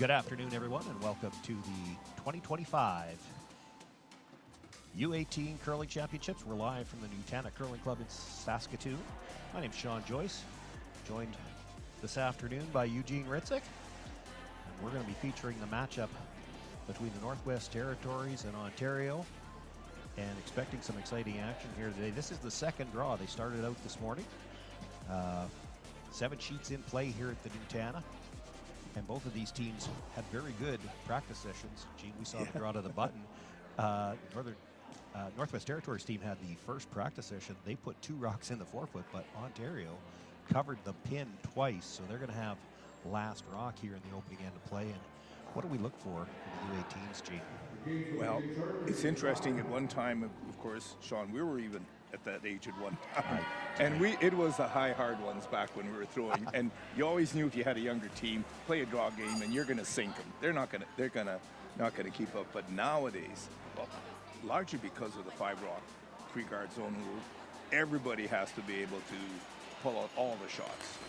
Good afternoon, everyone, and welcome to the 2025 U-18 Curling Championships. We're live from the Nutana Curling Club in Saskatoon. My name's Sean Joyce, joined this afternoon by Eugene Ritzik. And we're going to be featuring the matchup between the Northwest Territories and Ontario, and expecting some exciting action here today. This is the second draw. They started out this morning. 7 sheets in play here at the Nutana. And both of these teams had very good practice sessions. Gene, we saw the draw to the button. Northwest Territories team had the first practice session. They put 2 rocks in the 4-foot, but Ontario covered the pin twice. So they're going to have last rock here in the opening end of play. And what do we look for in the U-18s, Gene? Well, it's interesting. At one time, of course, Sean, we were even at that age at one time. And it was the high, hard ones back when we were throwing. And you always knew if you had a younger team, play a draw game, and you're going to sink them. They're not going to keep up. But nowadays, well, largely because of the 5-rock pre-guard zone rule, everybody has to be able to pull out all the shots.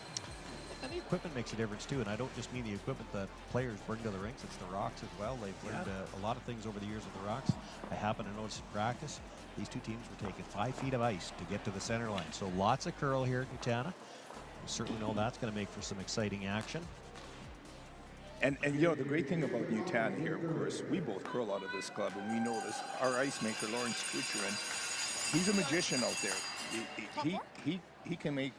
And the equipment makes a difference too, and I don't just mean the equipment that players bring to the rinks, it's the rocks as well. They've learned a lot of things over the years with the rocks. I happen to notice in practice, these two teams were taking 5 feet of ice to get to the center line. So lots of curl here at Nutana. We certainly know that's going to make for some exciting action. And you know, the great thing about Nutana here, of course, we both curl out of this club, and we know this. Our ice maker, Lawrence Kucherin, he's a magician out there. He can make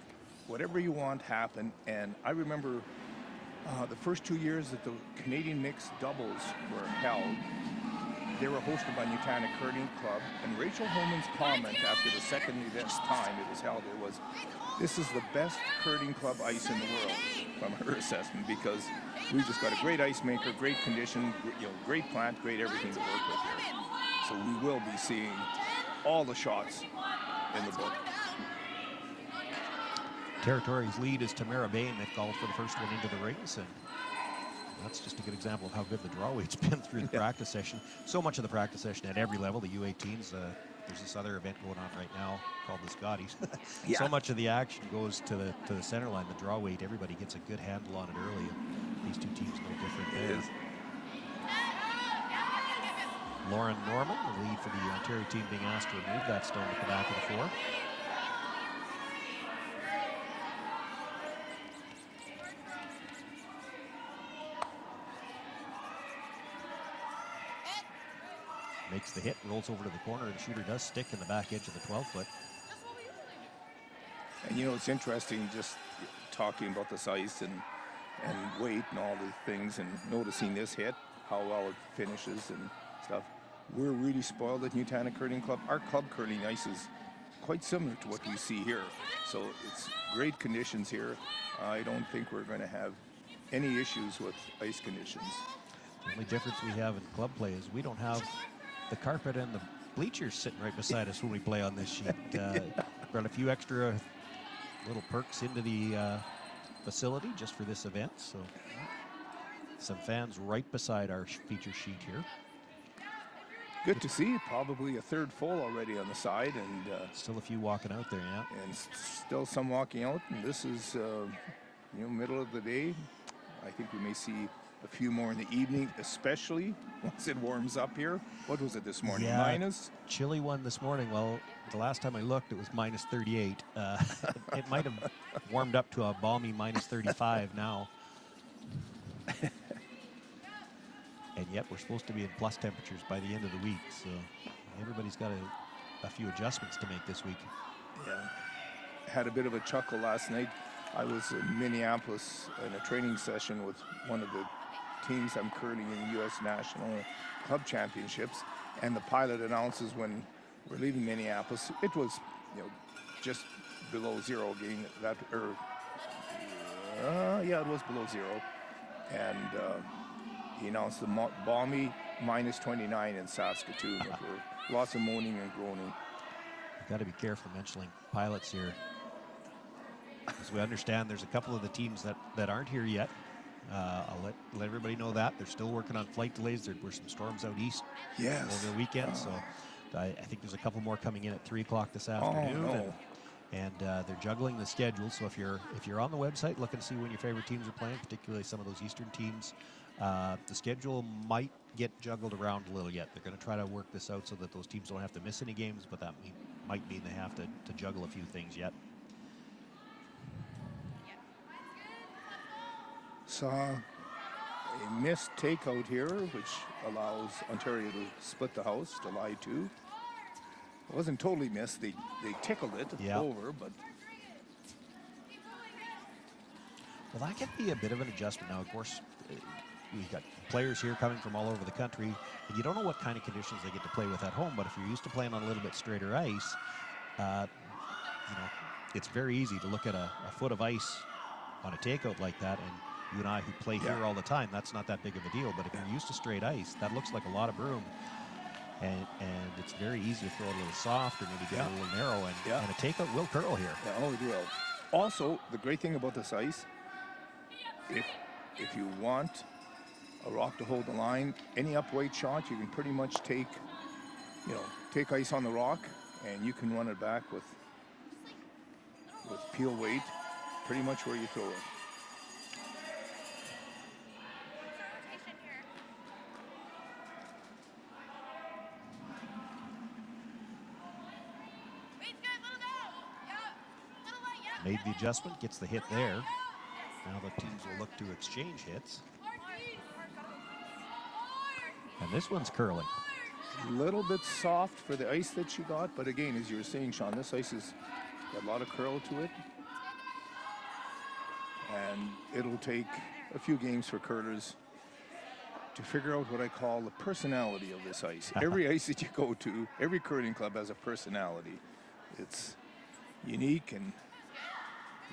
whatever you want happen. And I remember the first 2 years that the Canadian mixed doubles were held, they were hosted by Nutana Curling Club, and Rachel Holman's comment after the second event time it was held, it was, "This is the best curling club ice in the world," from her assessment, because we just got a great ice maker, great condition, great plant, great everything to work with here. So we will be seeing all the shots in the book. Territory's lead is Tamara Bain. They've called for the first one into the rings, and that's just a good example of how good the draw weight's been through the practice session. So much of the practice session at every level, the U-18s, there's this other event going on right now called the Scotties. So much of the action goes to the center line, the draw weight. Everybody gets a good handle on it early, and these two teams no different there. Lauren Norman, the lead for the Ontario team, being asked to remove that stone at the back of the 4. Makes the hit, rolls over to the corner, and the shooter does stick in the back edge of the 12-foot. And you know, it's interesting just talking about this ice and weight and all the things, and noticing this hit, how well it finishes and stuff. We're really spoiled at Nutana Curling Club. Our club curling ice is quite similar to what we see here. So it's great conditions here. I don't think we're going to have any issues with ice conditions. The only difference we have in club play is we don't have the carpet and the bleachers sitting right beside us when we play on this sheet. Brought a few extra little perks into the facility just for this event. So some fans right beside our feature sheet here. Good to see. Probably a third full already on the side, and still a few walking out there, yeah. And still some walking out. And this is, middle of the day. I think we may see a few more in the evening, especially once it warms up here. What was it this morning? Yeah, minus? Chilly one this morning. Well, the last time I looked, it was minus 38. It might have warmed up to a balmy minus 35 now. And yet we're supposed to be in plus temperatures by the end of the week. So everybody's got a few adjustments to make this week. Yeah. Had a bit of a chuckle last night. I was in Minneapolis in a training session with one of the teams I'm curling in the U.S. National Club Championships, and the pilot announces when we're leaving Minneapolis, it was, just below zero again. It was below zero, and he announced the balmy minus 29 in Saskatoon. Lots of moaning and groaning. You've got to be careful mentioning pilots here. As we understand, there's a couple of the teams that aren't here yet. I'll let everybody know that. They're still working on flight delays. There were some storms out east over the weekend, so I think there's a couple more coming in at 3 o'clock this afternoon. Oh, no. And they're juggling the schedule. So if you're on the website, look and see when your favorite teams are playing, particularly some of those Eastern teams. The schedule might get juggled around a little yet. They're going to try to work this out so that those teams don't have to miss any games, but that might mean they have to juggle a few things yet. Saw a missed takeout here, which allows Ontario to split the house to lie 2. It wasn't totally missed. They tickled it over, but... Well, that can be a bit of an adjustment. Now, of course, we've got players here coming from all over the country, and you don't know what kind of conditions they get to play with at home, but if you're used to playing on a little bit straighter ice, it's very easy to look at a foot of ice on a takeout like that, and you and I who play here all the time, that's not that big of a deal, but if you're used to straight ice, that looks like a lot of room. And it's very easy to throw it a little soft or maybe get a little narrow, and a takeout will curl here. Yeah, it will. Also, the great thing about this ice, if you want a rock to hold the line, any up-weight shot, you can pretty much take ice on the rock, and you can run it back with peel weight, pretty much where you throw it. Made the adjustment, gets the hit there. Now the teams will look to exchange hits. And this one's curling. A little bit soft for the ice that she got, but again, as you were saying, Sean, this ice has got a lot of curl to it. And it'll take a few games for curlers to figure out what I call the personality of this ice. Every ice that you go to, every curling club has a personality. It's unique, and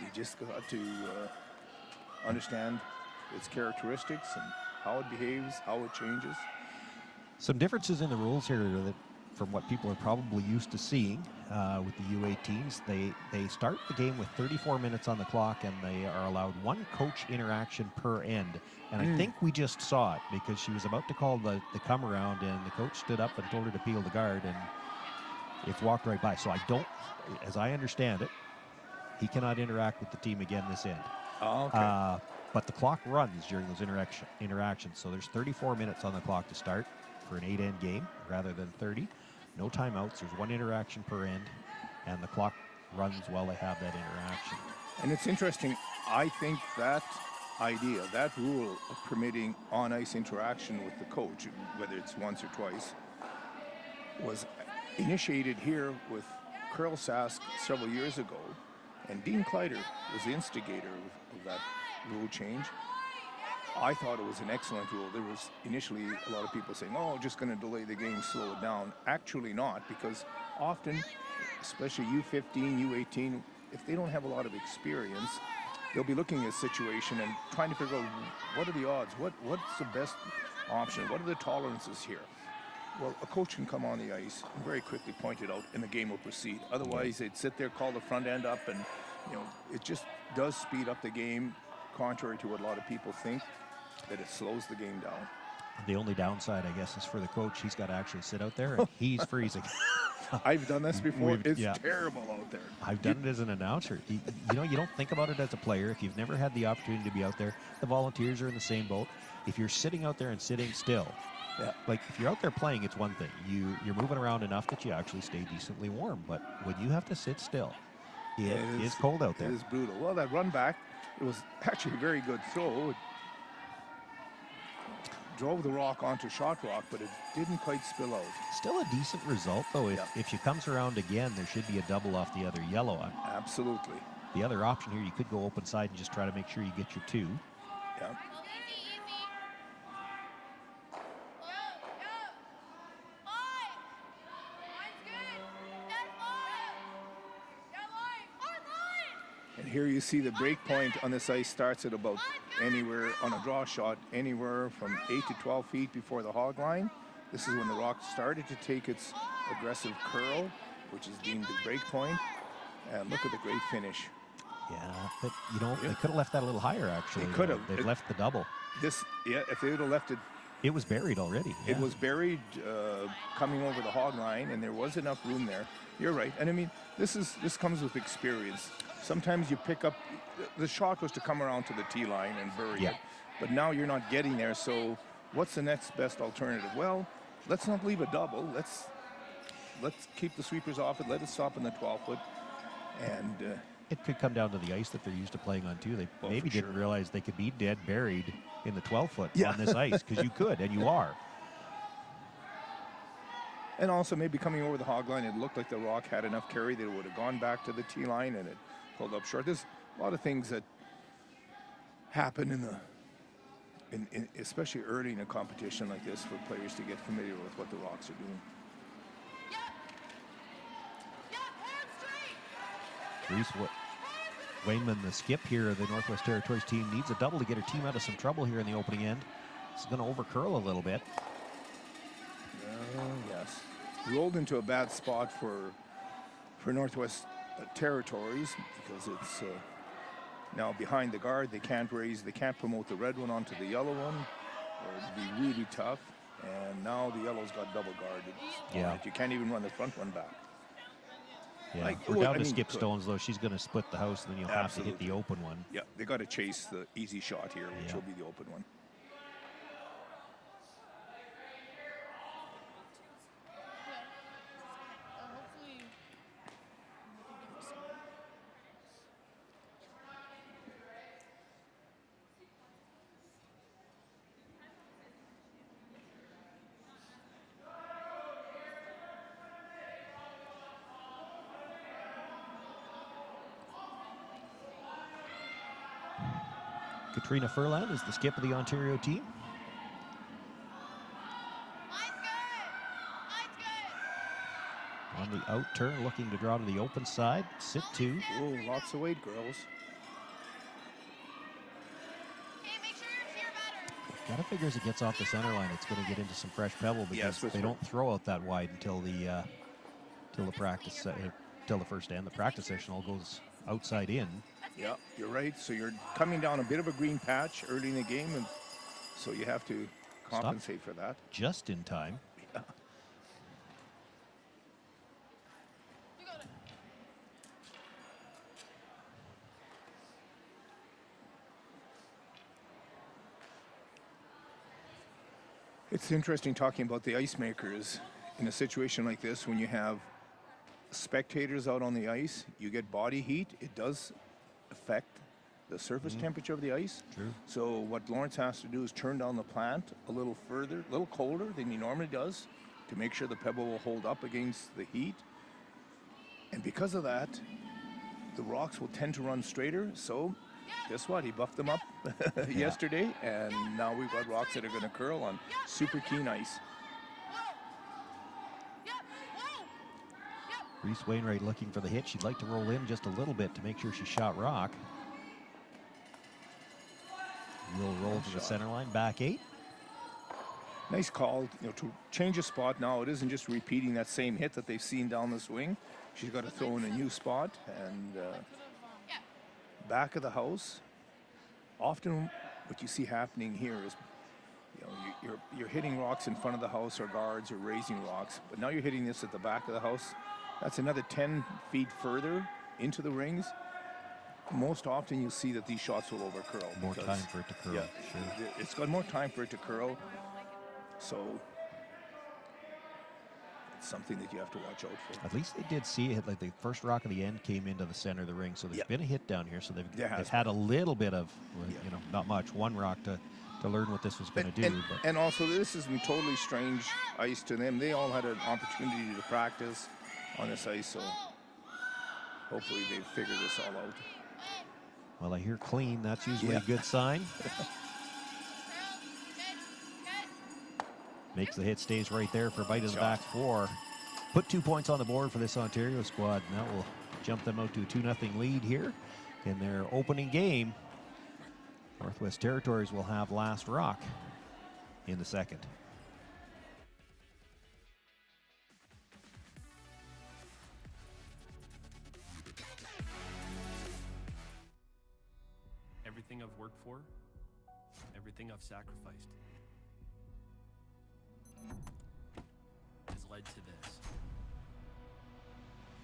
you just got to understand its characteristics and how it behaves, how it changes. Some differences in the rules here that, from what people are probably used to seeing with the U-18s. They start the game with 34 minutes on the clock, and they are allowed 1 coach interaction per end. And I think we just saw it because she was about to call the come around, and the coach stood up and told her to peel the guard, and it's walked right by. So I don't, as I understand it, he cannot interact with the team again this end. Oh, okay. But the clock runs during those interactions. So there's 34 minutes on the clock to start for an 8-end game rather than 30. No timeouts. There's 1 interaction per end, and the clock runs while they have that interaction. And it's interesting. I think that idea, that rule of permitting on-ice interaction with the coach, whether it's once or twice, was initiated here with Curl Sask several years ago. And Dean Kleider was the instigator of that rule change. I thought it was an excellent rule. There was initially a lot of people saying, oh, just going to delay the game, slow it down. Actually not, because often, especially U15, U18, if they don't have a lot of experience, they'll be looking at a situation and trying to figure out what are the odds, what's the best option, what are the tolerances here. Well, a coach can come on the ice and very quickly point it out, and the game will proceed. Otherwise, they'd sit there, call the front end up, and it just does speed up the game, contrary to what a lot of people think, that it slows the game down. The only downside, I guess, is for the coach. He's got to actually sit out there, and he's freezing. I've done this before. It's terrible out there. I've done it as an announcer. You don't think about it as a player. If you've never had the opportunity to be out there, the volunteers are in the same boat. If you're sitting out there and sitting still, like if you're out there playing, it's one thing. You're moving around enough that you actually stay decently warm. But when you have to sit still, it is cold out there. It is brutal. Well, that run back, it was actually a very good throw. It drove the rock onto shot rock, but it didn't quite spill out. Still a decent result, though. If she comes around again, there should be a double off the other yellow. Absolutely. The other option here, you could go open side and just try to make sure you get your 2. Yeah. And here you see the break point on this ice starts at about anywhere on a draw shot, anywhere from 8 to 12 feet before the hog line. This is when the rock started to take its aggressive curl, which is deemed the break point. And look at the great finish. Yeah, but they could have left that a little higher, actually. They could have. They've left the double. If they would have left it It was buried already. It was buried coming over the hog line, and there was enough room there. You're right. And I mean, this comes with experience. Sometimes you pick up, the shot was to come around to the tee line and bury it. But now you're not getting there, so what's the next best alternative? Well, let's not leave a double. Let's keep the sweepers off it. Let it stop in the 12-foot. And it could come down to the ice that they're used to playing on, too. They maybe didn't realize they could be dead buried in the 12-foot on this ice, because you could, and you are. And also maybe coming over the hog line, it looked like the rock had enough carry that it would have gone back to the tee line, and it pulled up short. There's a lot of things that happen especially early in a competition like this for players to get familiar with what the rocks are doing. Reese Wayman, the skip here of the Northwest Territories team, needs a double to get her team out of some trouble here in the opening end. It's going to overcurl a little bit. Yes. Rolled into a bad spot for Northwest Territories because it's now behind the guard. They can't promote the red one onto the yellow one, or it'd be really tough. And now the yellow's got double guarded. You can't even run the front one back. Yeah, we're down to Skip Stones, though. She's going to split the house, and then you'll have to hit the open one. Yeah, they got to chase the easy shot here, which will be the open one. Katrina Furlan is the skip of the Ontario team. On the out turn, looking to draw to the open side. Sit two. Oh, lots of weight, girls. Gotta figure as it gets off the center line, it's going to get into some fresh pebble, because they don't throw out that wide until the practice, till the first end. The practice session all goes outside in. Yeah, you're right. So you're coming down a bit of a green patch early in the game, and so you have to compensate for that. Just in time. Yeah. It's interesting talking about the ice makers in a situation like this. When you have spectators out on the ice, you get body heat. It does affect the surface temperature of the ice. True. So what Lawrence has to do is turn down the plant a little further, a little colder than he normally does, to make sure the pebble will hold up against the heat. And because of that, the rocks will tend to run straighter. So guess what? He buffed them up yesterday, and now we've got rocks that are going to curl on super keen ice. Reese Wainwright looking for the hit. She'd like to roll in just a little bit to make sure she shot rock. Will roll to the center line, back 8. Nice call, to change a spot now. It isn't just repeating that same hit that they've seen down the swing. She's got to throw in a new spot, and back of the house. Often what you see happening here is, you're hitting rocks in front of the house or guards or raising rocks, but now you're hitting this at the back of the house. That's another 10 feet further into the rings. Most often you'll see that these shots will overcurl. More time for it to curl. Yeah, sure. It's got more time for it to curl. So it's something that you have to watch out for. At least they did see it. Like the first rock of the end came into the center of the ring, so there's been a hit down here. So they've had a little bit of, not much, one rock to learn what this was going to do. And also, this isn't totally strange ice to them. They all had an opportunity to practice on this ice, so hopefully they figure this all out. Well, I hear clean. That's usually a good sign. Makes the hit, stays right there for a bite of the back 4. Put 2 points on the board for this Ontario squad, and that will jump them out to a 2-0 lead here in their opening game. Northwest Territories will have last rock in the second. Everything I've worked for, everything I've sacrificed. led to this.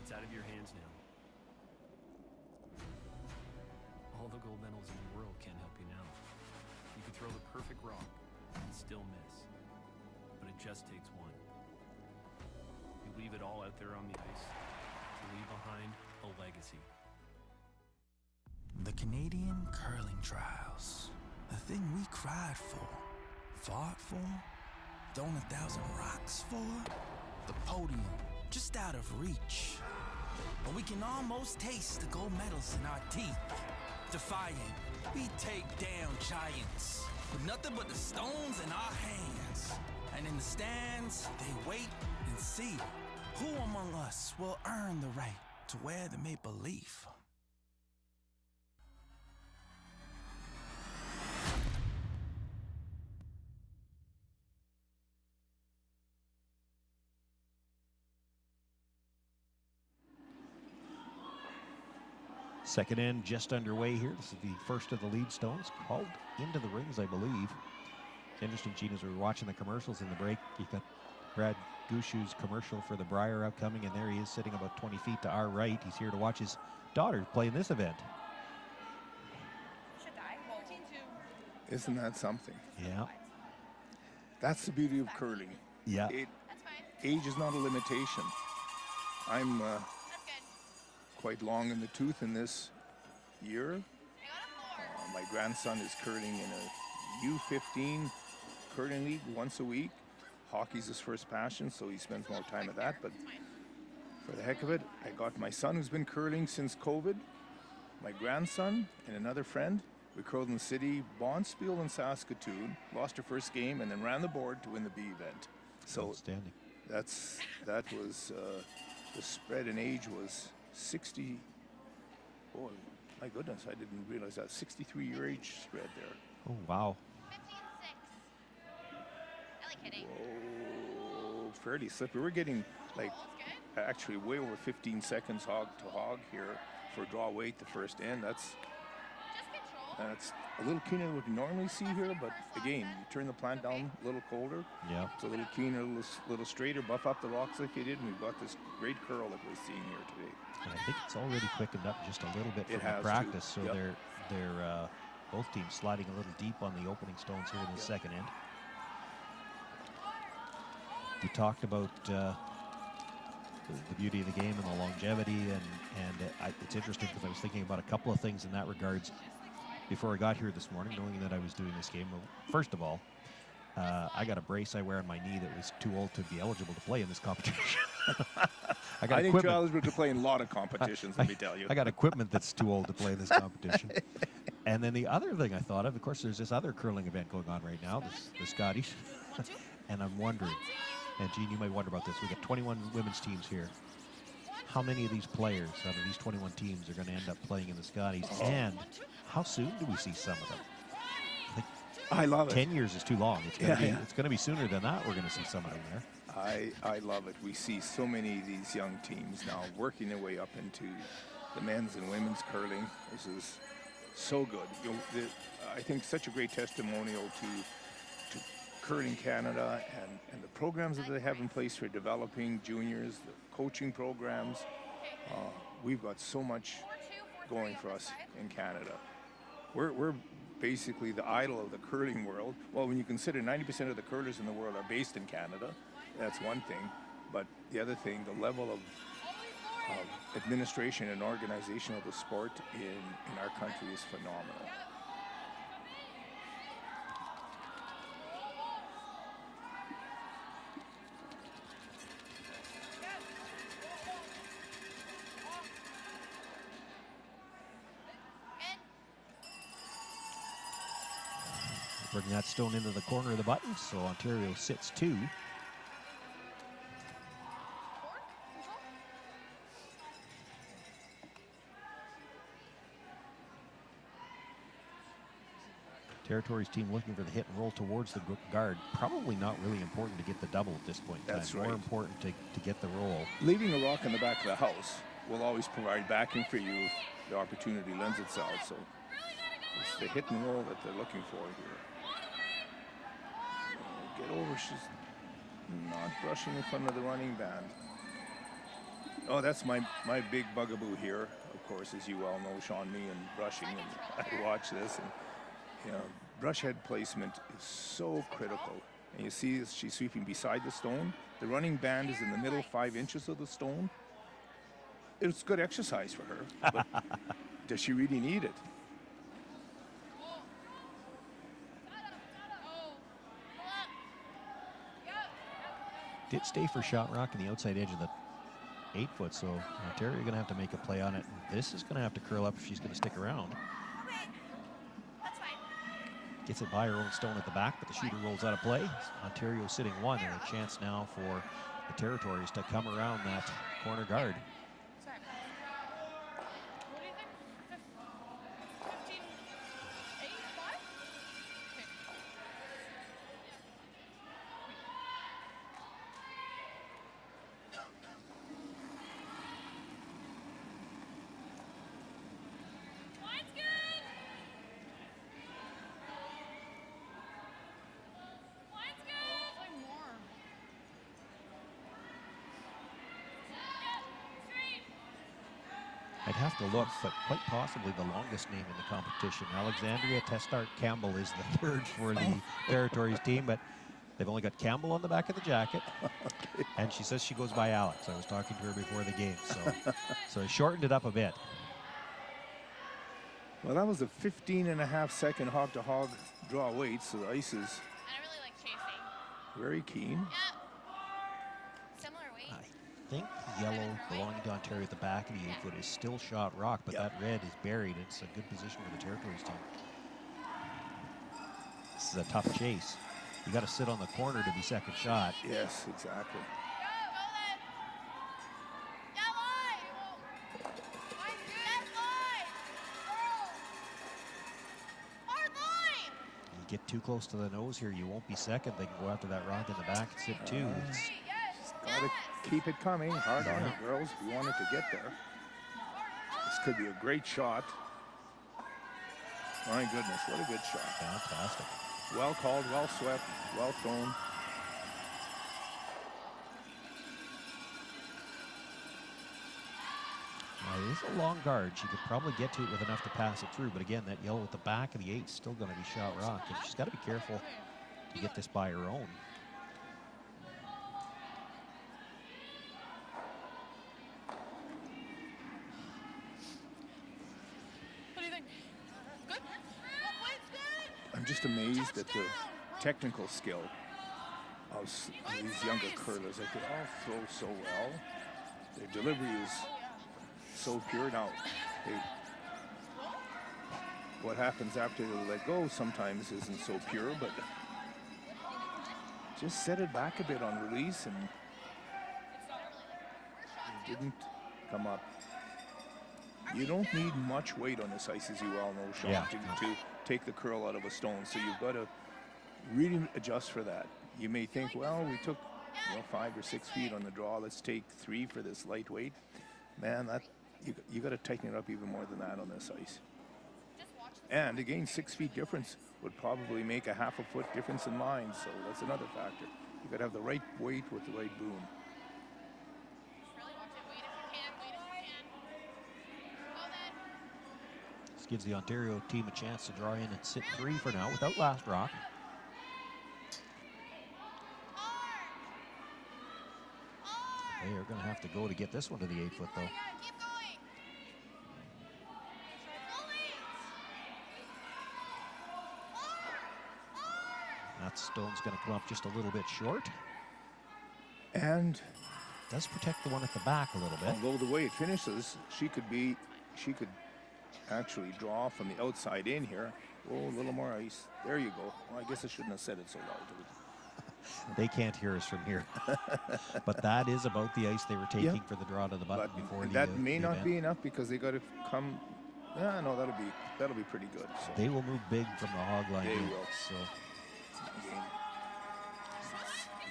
It's out of your hands now. All the gold medals in the world can't help you now. You could throw the perfect rock and still miss. But it just takes one. You leave it all out there on the ice. You leave behind a legacy. The Canadian curling trials. The thing we cried for, fought for, thrown 1,000 rocks for. The podium, just out of reach. But we can almost taste the gold medals in our teeth. Defiant, we take down giants with nothing but the stones in our hands. And in the stands, they wait and see who among us will earn the right to wear the maple leaf. Second end just underway here. This is the first of the lead stones called into the rings, I believe. It's interesting, Gene, as we were watching the commercials in the break, you got Brad Gushu's commercial for the Brier upcoming, and there he is sitting about 20 feet to our right. He's here to watch his daughter play in this event. Isn't that something? Yeah. That's the beauty of curling. Yeah. Age is not a limitation. I'm quite long in the tooth in this year. My grandson is curling in a U-15 curling league once a week. Hockey's his first passion, so he spends more time at that. But for the heck of it, I got my son who's been curling since COVID, my grandson, and another friend. We curled in the city, Bonspiel in Saskatoon, lost our first game, and then ran the board to win the B event. So outstanding. That was the spread in age was 60. Oh my goodness, I didn't realize that 63-year age spread there. Oh wow. 15-6. I like hitting. Oh, fairly slippery. We're getting like actually way over 15 seconds hog to hog here for draw weight the first end. That's a little keener than what we normally see here, but again, you turn the plant down a little colder. Yeah. It's a little keener, a little straighter, buff up the rocks like you did, and we've got this great curl that we're seeing here today. And I think it's already quickened up just a little bit from has the practice, to. so Yep. they're both teams sliding a little deep on the opening stones here in the second end. You talked about the beauty of the game and the longevity, and it's interesting because I was thinking about a couple of things in that regards before I got here this morning, knowing that I was doing this game. First of all, I got a brace I wear on my knee that was too old to be eligible to play in this competition. I think you're eligible to play in a lot of competitions, let me tell you. I got equipment that's too old to play this competition. And then the other thing I thought of course, there's this other curling event going on right now, the Scotties. And I'm wondering, and Gene, you might wonder about this, we got 21 women's teams here. How many of these players out of these 21 teams are going to end up playing in the Scotties? And how soon do we see some of them? I love it. 10 years is too long. It's going to be sooner than that. We're going to see some of them there. I love it. We see so many of these young teams now working their way up into the men's and women's curling. This is so good. I think such a great testimonial to Curling Canada and the programs that they have in place for developing juniors, the coaching programs. We've got so much going for us in Canada. We're basically the idol of the curling world. Well, when you consider 90% of the curlers in the world are based in Canada, that's one thing. But the other thing, the level of administration and organization of the sport in our country is phenomenal. Bring that stone into the corner of the button, so Ontario sits 2. Territories team looking for the hit and roll towards the guard. Probably not really important to get the double at this point in time. That's right. More important to get the roll. Leaving a rock in the back of the house will always provide backing for you if the opportunity lends itself. So it's the hit and roll that they're looking for here. Get over. Not brushing in front of the running band. Oh, that's my big bugaboo here, of course, as you well know, Sean, me and brushing, and I watch this, and you know, brush head placement is so critical. And you see she's sweeping beside the stone. The running band is in the middle 5 inches of the stone. It's good exercise for her, but does she really need it? Did stay for shot rock in the outside edge of the 8-foot, so Ontario going to have to make a play on it. This is going to have to curl up if she's going to stick around. Gets it by her own stone at the back, but the shooter rolls out of play. Ontario sitting 1, and a chance now for the Territories to come around that corner guard. What do you think? 15, 8, 5? Okay. Line's good. Line's good. Play more. Straight. I'd have to look, but quite possibly the longest name in the competition. Alexandria Testart Campbell is the 3rd for the Territories team, but they've only got Campbell on the back of the jacket. And she says she goes by Alex. I was talking to her before the game, so I shortened it up a bit. Well, that was a 15.5-second hog-to-hog draw weight, so the ice is I really like chasing. very keen. Yeah. Similar weight. I think yellow belonging to Ontario at the back of the 8-foot is still shot rock, but that red is buried. It's a good position for the Territories team. This is a tough chase. You got to sit on the corner to be second shot. Yes, exactly. You get too close to the nose here, you won't be second. They can go after that rock in the back and sit 2. It's Got to keep it coming. Hard on it, girls. We want it to get there. This could be a great shot. My goodness, what a good shot. fantastic. Well called, well swept, well thrown. Now, it is a long guard. She could probably get to it with enough to pass it through, but again, that yellow at the back of the 8 is still going to be shot rock, and she's got to be careful to get this by her own. What do you think? Good? I'm just amazed at the technical skill of these younger curlers. They could all throw so well. Their delivery is so pure. Now, what happens after they let go sometimes isn't so pure, but just set it back a bit on release, and it didn't come up. You don't need much weight on this ice, as you all know, Sean, to take the curl out of a stone. So you've got to really adjust for that. You may think, well, we took 5 or 6 feet on the draw. Let's take 3 for this lightweight. Man, that you got to tighten it up even more than that on this ice. And again, 6 feet difference would probably make a half a foot difference in line. So that's another factor. You got to have the right weight with the right boom. This gives the Ontario team a chance to draw in and sit 3 for now without last rock. They are going to have to go to get this one to the 8-foot, though. That stone's going to come up just a little bit short. And does protect the one at the back a little bit. Although the way it finishes, she could actually draw from the outside in here. Oh, a little more ice. There you go. Well, I guess I shouldn't have said it so loud. They can't hear us from here. But that is about the ice they were taking for the draw to the button before the that may not event. be enough, because they got to come. Yeah, no, that'll be pretty good. So. They will move big from the hog line. They in, will. So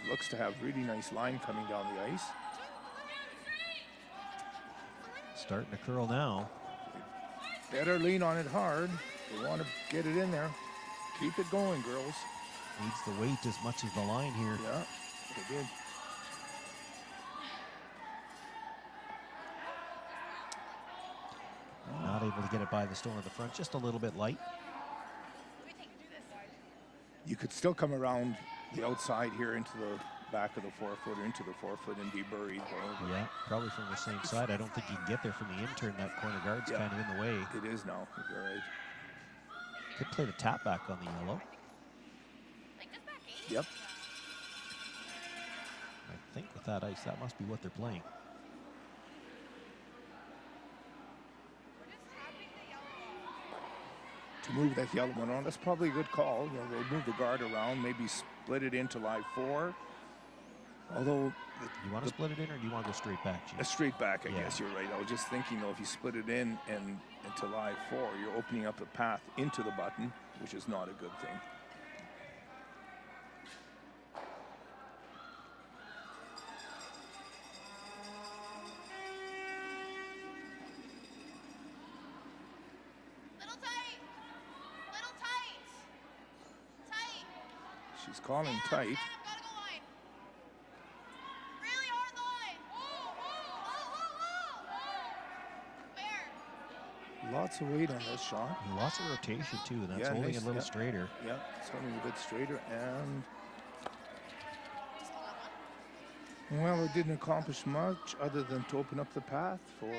looks to have really nice line coming down the ice. starting to curl now. Better lean on it hard. They want to get it in there. Keep it going, girls. Needs the weight as much as the line here. Yeah. they did. Not able to get it by the stone at the front, just a little bit light. You could still come around the outside here into the back of the 4-foot, into the 4-foot, and be buried. Though. Yeah, probably from the same side. I don't think you can get there from the in-turn. That corner guard's kind of in the way. It is now. You're right. Could play the tap back on the yellow. Yep. I think with that ice, that must be what they're playing. To move that yellow one on, that's probably a good call. You know, they'll move the guard around, maybe split it into live 4. Although, You want to split it in, or do you want to go straight back, Chief? a straight back, I Yeah. guess you're right. I was just thinking, though, if you split it in and into live 4, you're opening up a path into the button, which is not a good thing. Little tight. Little tight. Tight. She's calling Sam, tight. Sam, gotta go line. Really hard line. Where? Lots of weight on this shot. Lots of rotation, too, and that's Yeah, holding nice, it a little yeah. straighter. Yeah, it's holding a bit straighter, and well, it didn't accomplish much other than to open up the path for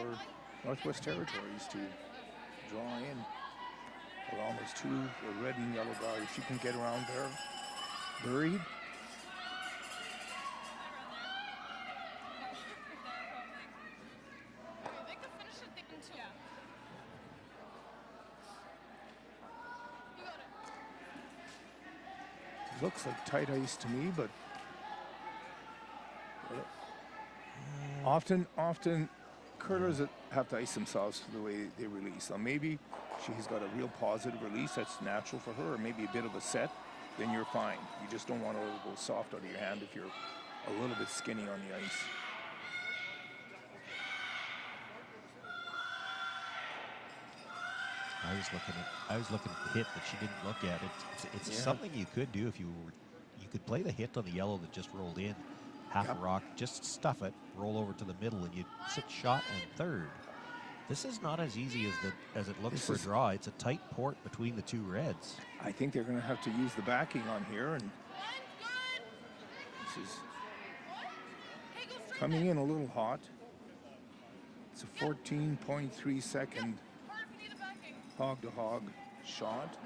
Northwest Territories to draw in around those 2, the red and yellow guard. If you can get around there, buried. They could finish it thinking too. You got it. Looks like tight ice to me, but often curlers that have to ice themselves for the way they release. Now maybe she's got a real positive release that's natural for her, or maybe a bit of a set, then you're fine. You just don't want to go soft out of your hand if you're a little bit skinny on the ice. I was looking at the hit that she didn't look at. It's Yeah. something you could do if you could play the hit on the yellow that just rolled in, half Yep. a rock, just stuff it, roll over to the middle, and you sit shot and third. This is not as easy as it looks This for a is- draw. It's a tight port between the two reds. I think they're going to have to use the backing on here, and Line's good. this is Hey, go straight coming then. in a little hot. It's a 14.3 second Hard if you need a backing. hog-to-hog shot.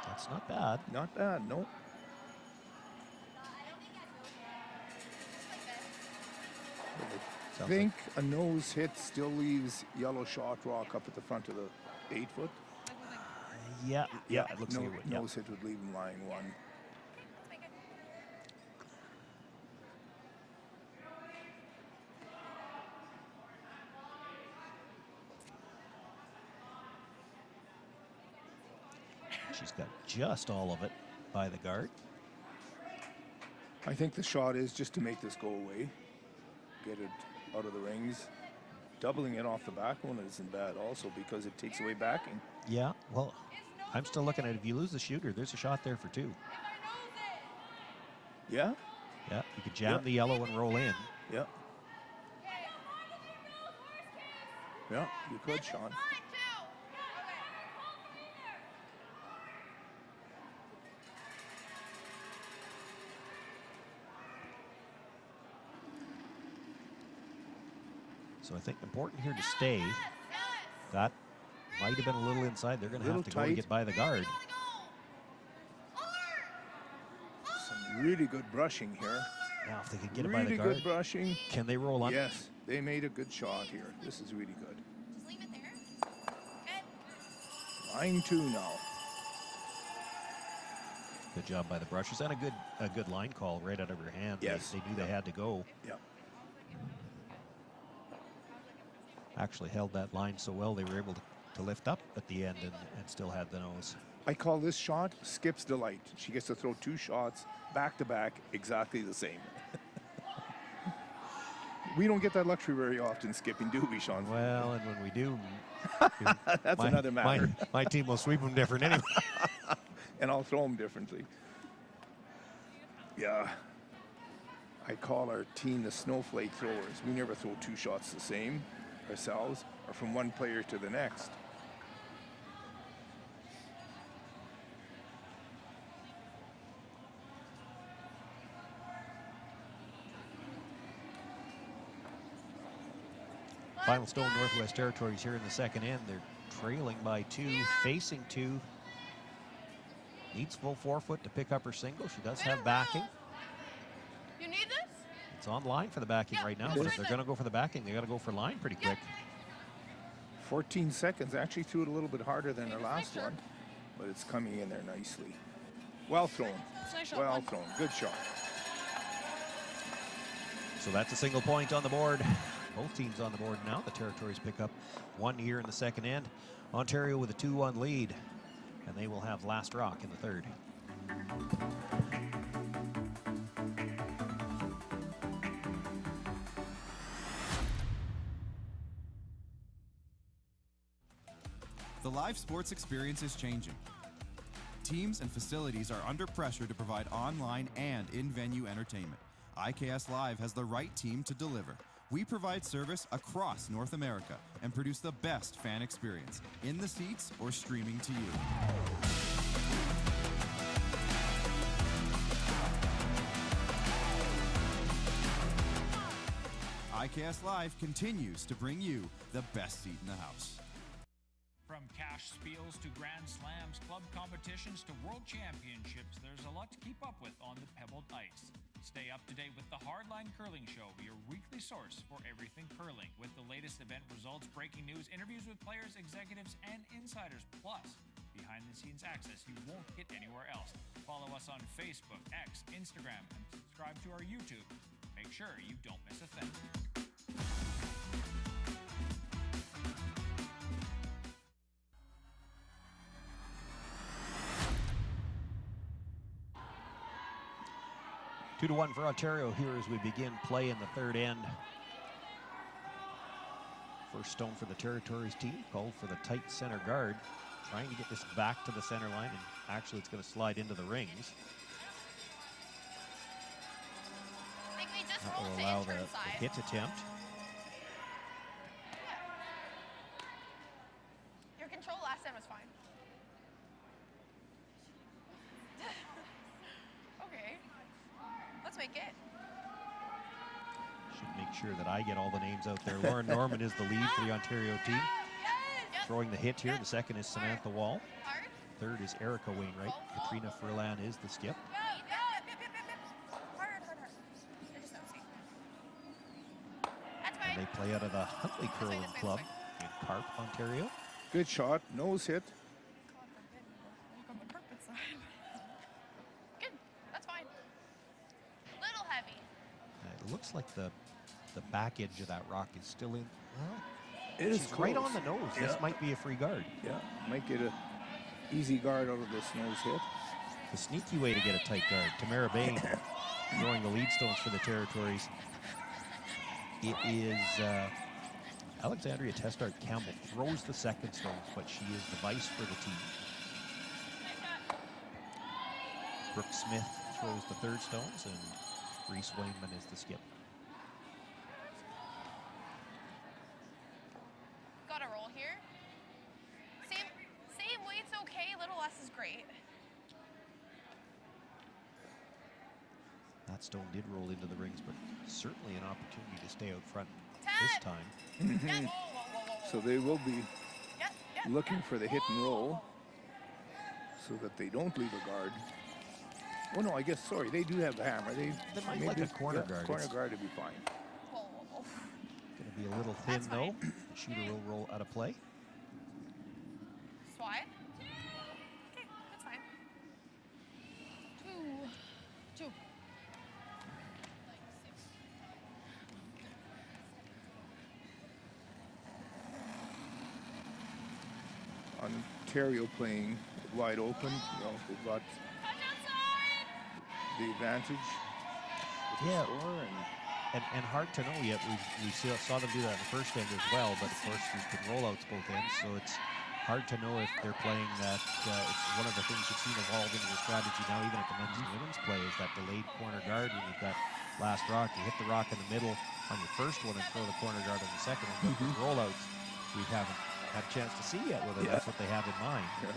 That's not bad. Not bad, no. I Sounds think a nose hit still leaves yellow shot rock up at the front of the 8-foot. Yeah, it looks no, like it would. Yeah. nose hit would leave him lying 1. She's got just all of it by the guard. I think the shot is just to make this go away, get it out of the rings. Doubling it off the back one isn't bad also because it takes away backing. Yeah, well, I'm still looking at it. If you lose the shooter, there's a shot there for 2. Yeah? Yeah, you could jam Yeah. the yellow and roll in. Yeah. Yeah, you could, Sean. Line too. So I think important here to stay. That might have been a little inside. They're going to have Little to go to tight. get by the guard. Some really good brushing here. Now, if they can get it by the Really guard, good brushing. can they roll on? Yes, they made a good shot here. This is really good. Just leave it there. Good. Line 2 now. Good job by the brushers and a good line call right out of her hand. Yes. They knew they had to go. Yeah. Actually held that line so well they were able to lift up at the end and still had the nose. I call this shot Skip's Delight. She gets to throw 2 shots back to back, exactly the same. We don't get that luxury very often, skipping, do we, Sean? Well, and when we do, That's another matter. My team will sweep them different anyway. And I'll throw them differently. Yeah. I call our team the snowflake throwers. We never throw two shots the same ourselves or from one player to the next. Final stone, Northwest Territories here in the second end. They're trailing by 2, facing 2. Needs full 4-foot to pick up her single. She does have backing. You need this? It's on line for the backing right now, but if they're going to go for the backing, they got to go for line pretty quick. 14 seconds. Actually threw it a little bit harder than her last one, but it's coming in there nicely. Well thrown. Well thrown. Good shot. So that's a single point on the board. Both teams on the board now. The Territories pick up 1 here in the second end. Ontario with a 2-1 lead, and they will have last rock in the third. The live sports experience is changing. Teams and facilities are under pressure to provide online and in-venue entertainment. IKS Live has the right team to deliver. We provide service across North America and produce the best fan experience, in the seats or streaming to you. IKS Live continues to bring you the best seat in the house. From cash spiels to Grand Slams, club competitions to world championships, there's a lot to keep up with on the pebbled ice. Stay up to date with the Hardline Curling Show, your weekly source for everything curling, with the latest event results, breaking news, interviews with players, executives, and insiders, plus behind-the-scenes access you won't get anywhere else. Follow us on Facebook, X, Instagram, and subscribe to our YouTube. Make sure you don't miss a thing. 2-1 for Ontario here as we begin play in the third end. First stone for the Territories team, called for the tight center guard. Trying to get this back to the center line, and actually it's going to slide into the rings. I think we just That rolled will to allow intern the side. hit attempt. Your control last time was fine. Okay. Let's make it. Should make sure that I get all the names out there. Lauren Norman is the lead for the Ontario team. Yes. Throwing the hit here. The second is Samantha Wall. Hard. Third is Erica Wainwright. Katrina Furlan is the skip. Hard. I just don't see. That's And fine. they play out of the Huntley Curling Club in Carp, Ontario. Good shot. Nose hit. Walk on the carpet side. Good. That's fine. Little heavy. It looks like the back edge of that rock is still in. Well, It is she's right close. on the nose. Yeah. This might be a free guard. Yeah, might get a easy guard out of this nose hit. The sneaky way to get a tight guard. Tamara Bain throwing the lead stones for the Territories. It is Alexandria Testart Campbell throws the second stones, but she is the vice for the team. Brooke Smith throws the third stones, and Reese Wainman is the skip. Got a roll here. Same weight's okay. Little less is great. That stone did roll into the rings, but certainly an opportunity to stay out front Ted! this time. Yeah. Whoa. So they will be Yeah. looking for the hit and roll so that they don't leave a guard. Oh no, I guess, sorry, they do have the hammer. They might maybe like a this- corner yeah, guard. Corner It's- guard would be fine. Whoa. Going to be a little thin, That's though. fine. The shooter will roll out of play. Swide. Okay, that's fine. Two. Ontario playing wide open. You know, they've got Touch outside. the advantage with the Yeah. score, and and hard to know yet. We saw them do that in the first end as well, but of course there's been rollouts both ends, so it's hard to know if they're playing that. It's one of the things you've seen evolve into the strategy now, even at the men's and women's play, is that delayed corner guard when you've got last rock. You hit the rock in the middle on your first one and throw the corner guard on the second one. But with rollouts, we haven't had a chance to see yet whether that's what they have in mind. Yeah.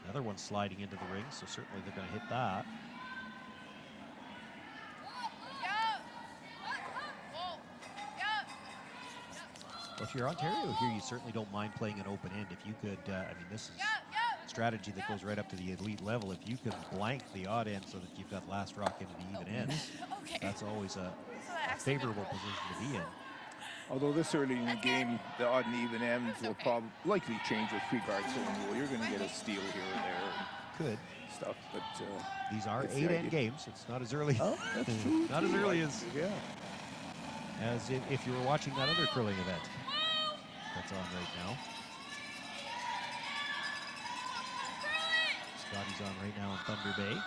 Another one sliding into the ring, so certainly they're going to hit that. Well, if you're Ontario here, you certainly don't mind playing an open end. If you could, I mean, this is strategy that goes right up to the elite level. If you could blank the odd end so that you've got last rock into the even ends, that's always a favorable position to be in. Although this early in the game, the odd and even ends will probably likely change with free guard zone rule. You're going to get a steal here and there. Could. Stuff, but these are it's 8-end games. It's not as early. Oh, that's true. Not as early as yeah. if you were watching that other curling event that's on right now. Scotty's on right now in Thunder Bay.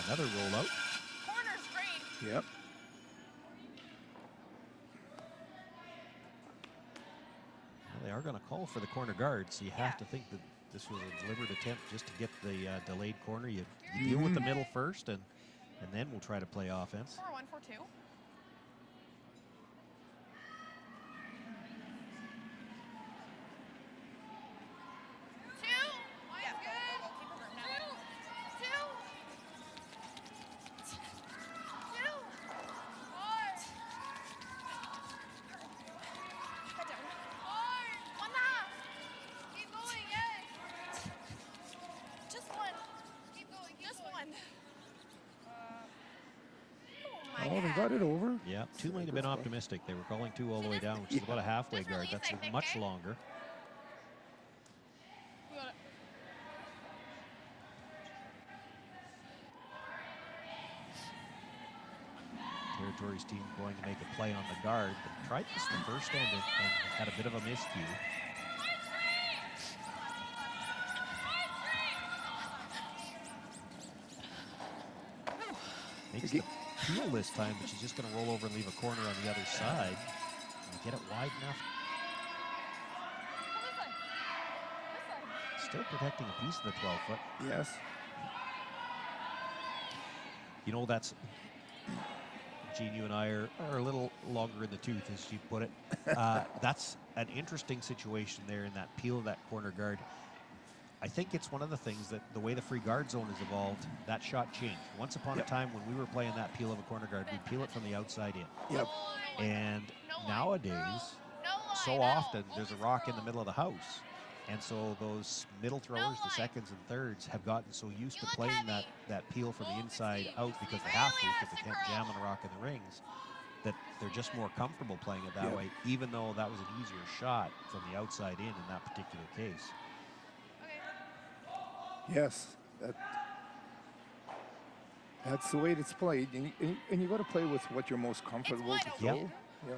Another rollout. Corner's great. Yep. Well, they are going to call for the corner guard, so you have to think that this was a deliberate attempt just to get the delayed corner. You deal with the middle first, and then we'll try to play offense. 4-1, 4-2. Oh, they got it over. Yeah, two might have been optimistic. They were calling two all the way down, which is about a halfway guard. That's much longer. Territories team going to make a play on the guard, but tried this the first end and had a bit of a miscue. Makes the peel this time, but she's just going to roll over and leave a corner on the other side. And get it wide enough. Still protecting a piece of the 12-foot. Yes. You know, that's, Gene, you and I are a little longer in the tooth, as you put it. That's an interesting situation there in that peel of that corner guard. I think it's one of the things that the way the free guard zone has evolved, that shot changed. Once upon a time when we were playing that peel of a corner guard, we'd peel it from the outside in. Yep. And nowadays, so often there's a rock in the middle of the house. And so those middle throwers, the seconds and thirds, have gotten so used to playing that peel from the inside out because they have to, because they can't jam on a rock in the rings, that they're just more comfortable playing it that way, even though that was an easier shot from the outside in that particular case. Yes, that's the way it's played, and you got to play with what you're most comfortable to throw. Yep. Yeah.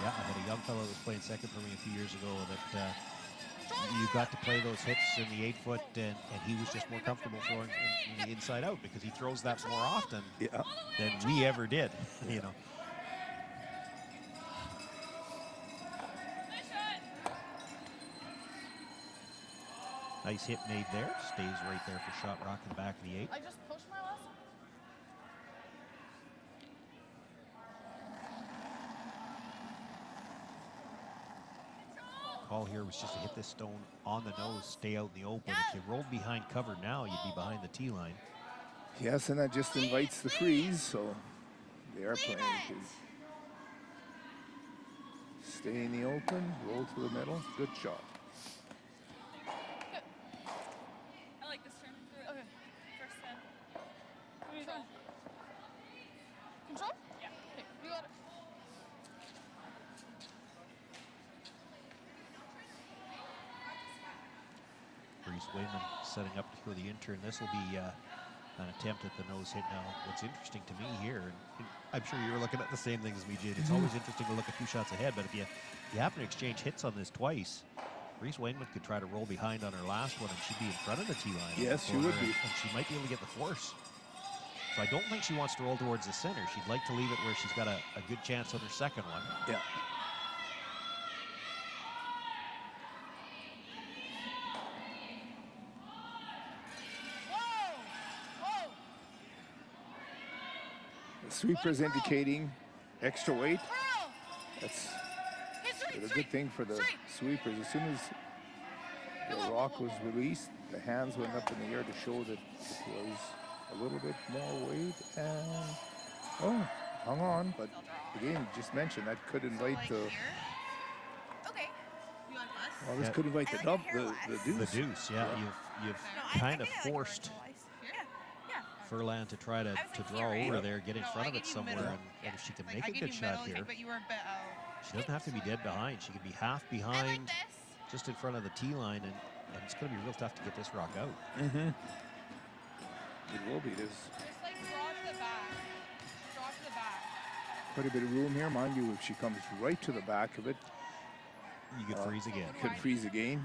Yeah, I had a young fellow that was playing second for me a few years ago that you got to play those hits in the 8-foot, and he was just more comfortable throwing in the inside out because he throws that more often than we ever did, you know. Nice hit made there. Stays right there for shot rock in the back of the 8. I just pushed my last one. Call here was just to hit this stone on the nose, stay out in the open. If you rolled behind cover now, you'd be behind the tee line. Yes, and that just invites the freeze, so they are playing. Stay in the open, roll to the middle. Good shot. I like this turn. Okay. First 10. Control. Control? Yeah. Okay, you got it. Reese Wayman setting up for the intern. This will be an attempt at the nose hit. Now, what's interesting to me here, and I'm sure you were looking at the same thing as me, Jade. It's always interesting to look a few shots ahead, but if you happen to exchange hits on this twice, Reese Wayman could try to roll behind on her last one, and she'd be in front of the tee line. Yes, she would be. And she might be able to get the force. So I don't think she wants to roll towards the center. She'd like to leave it where she's got a good chance on her second one. Yeah. The sweeper's indicating extra weight. That's a good thing for the sweepers. As soon as the rock was released, the hands went up in the air to show that it was a little bit more weight, and hung on. But again, just mentioned that could invite the. Okay. You want us? Well, this could invite the deuce. The deuce, yeah. You've kind of forced Furlan to try to draw over there, get in front of it somewhere, and if she can make a good shot here, she doesn't have to be dead behind. She could be half behind, just in front of the tee line, and it's going to be real tough to get this rock out. Mm-hmm. It will be. There's Just like draw to the back. Draw to the back. quite a bit of room here, mind you. If she comes right to the back of it, You could freeze again. could freeze again.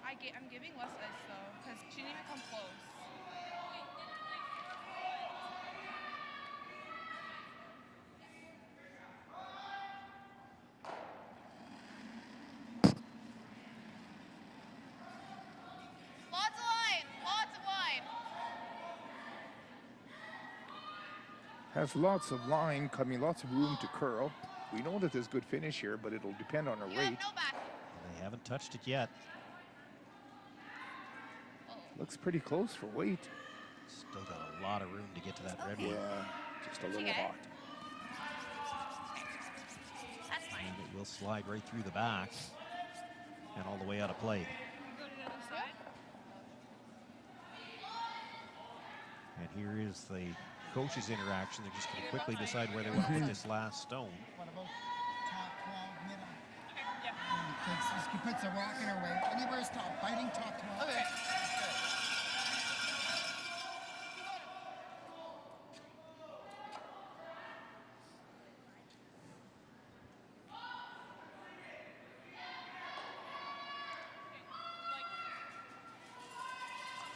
I'm giving less ice though, because she didn't even come close. Lots of line, lots of line. Has lots of line coming, lots of room to curl. We know that there's good finish here, but it'll depend on her You have weight. no back. They haven't touched it yet. Looks pretty close for weight. Still got a lot of room to get to that red Yeah, one. just a little Okay. hot. That's fine. And it will slide right through the back and all the way out of play. Go to the other side. And here is the coaches' interaction. They're just going to quickly decide where they want to put this last stone. What about top 12 middle? Yeah. He puts a rock in her way. Anywhere is top, biting top 12. Okay.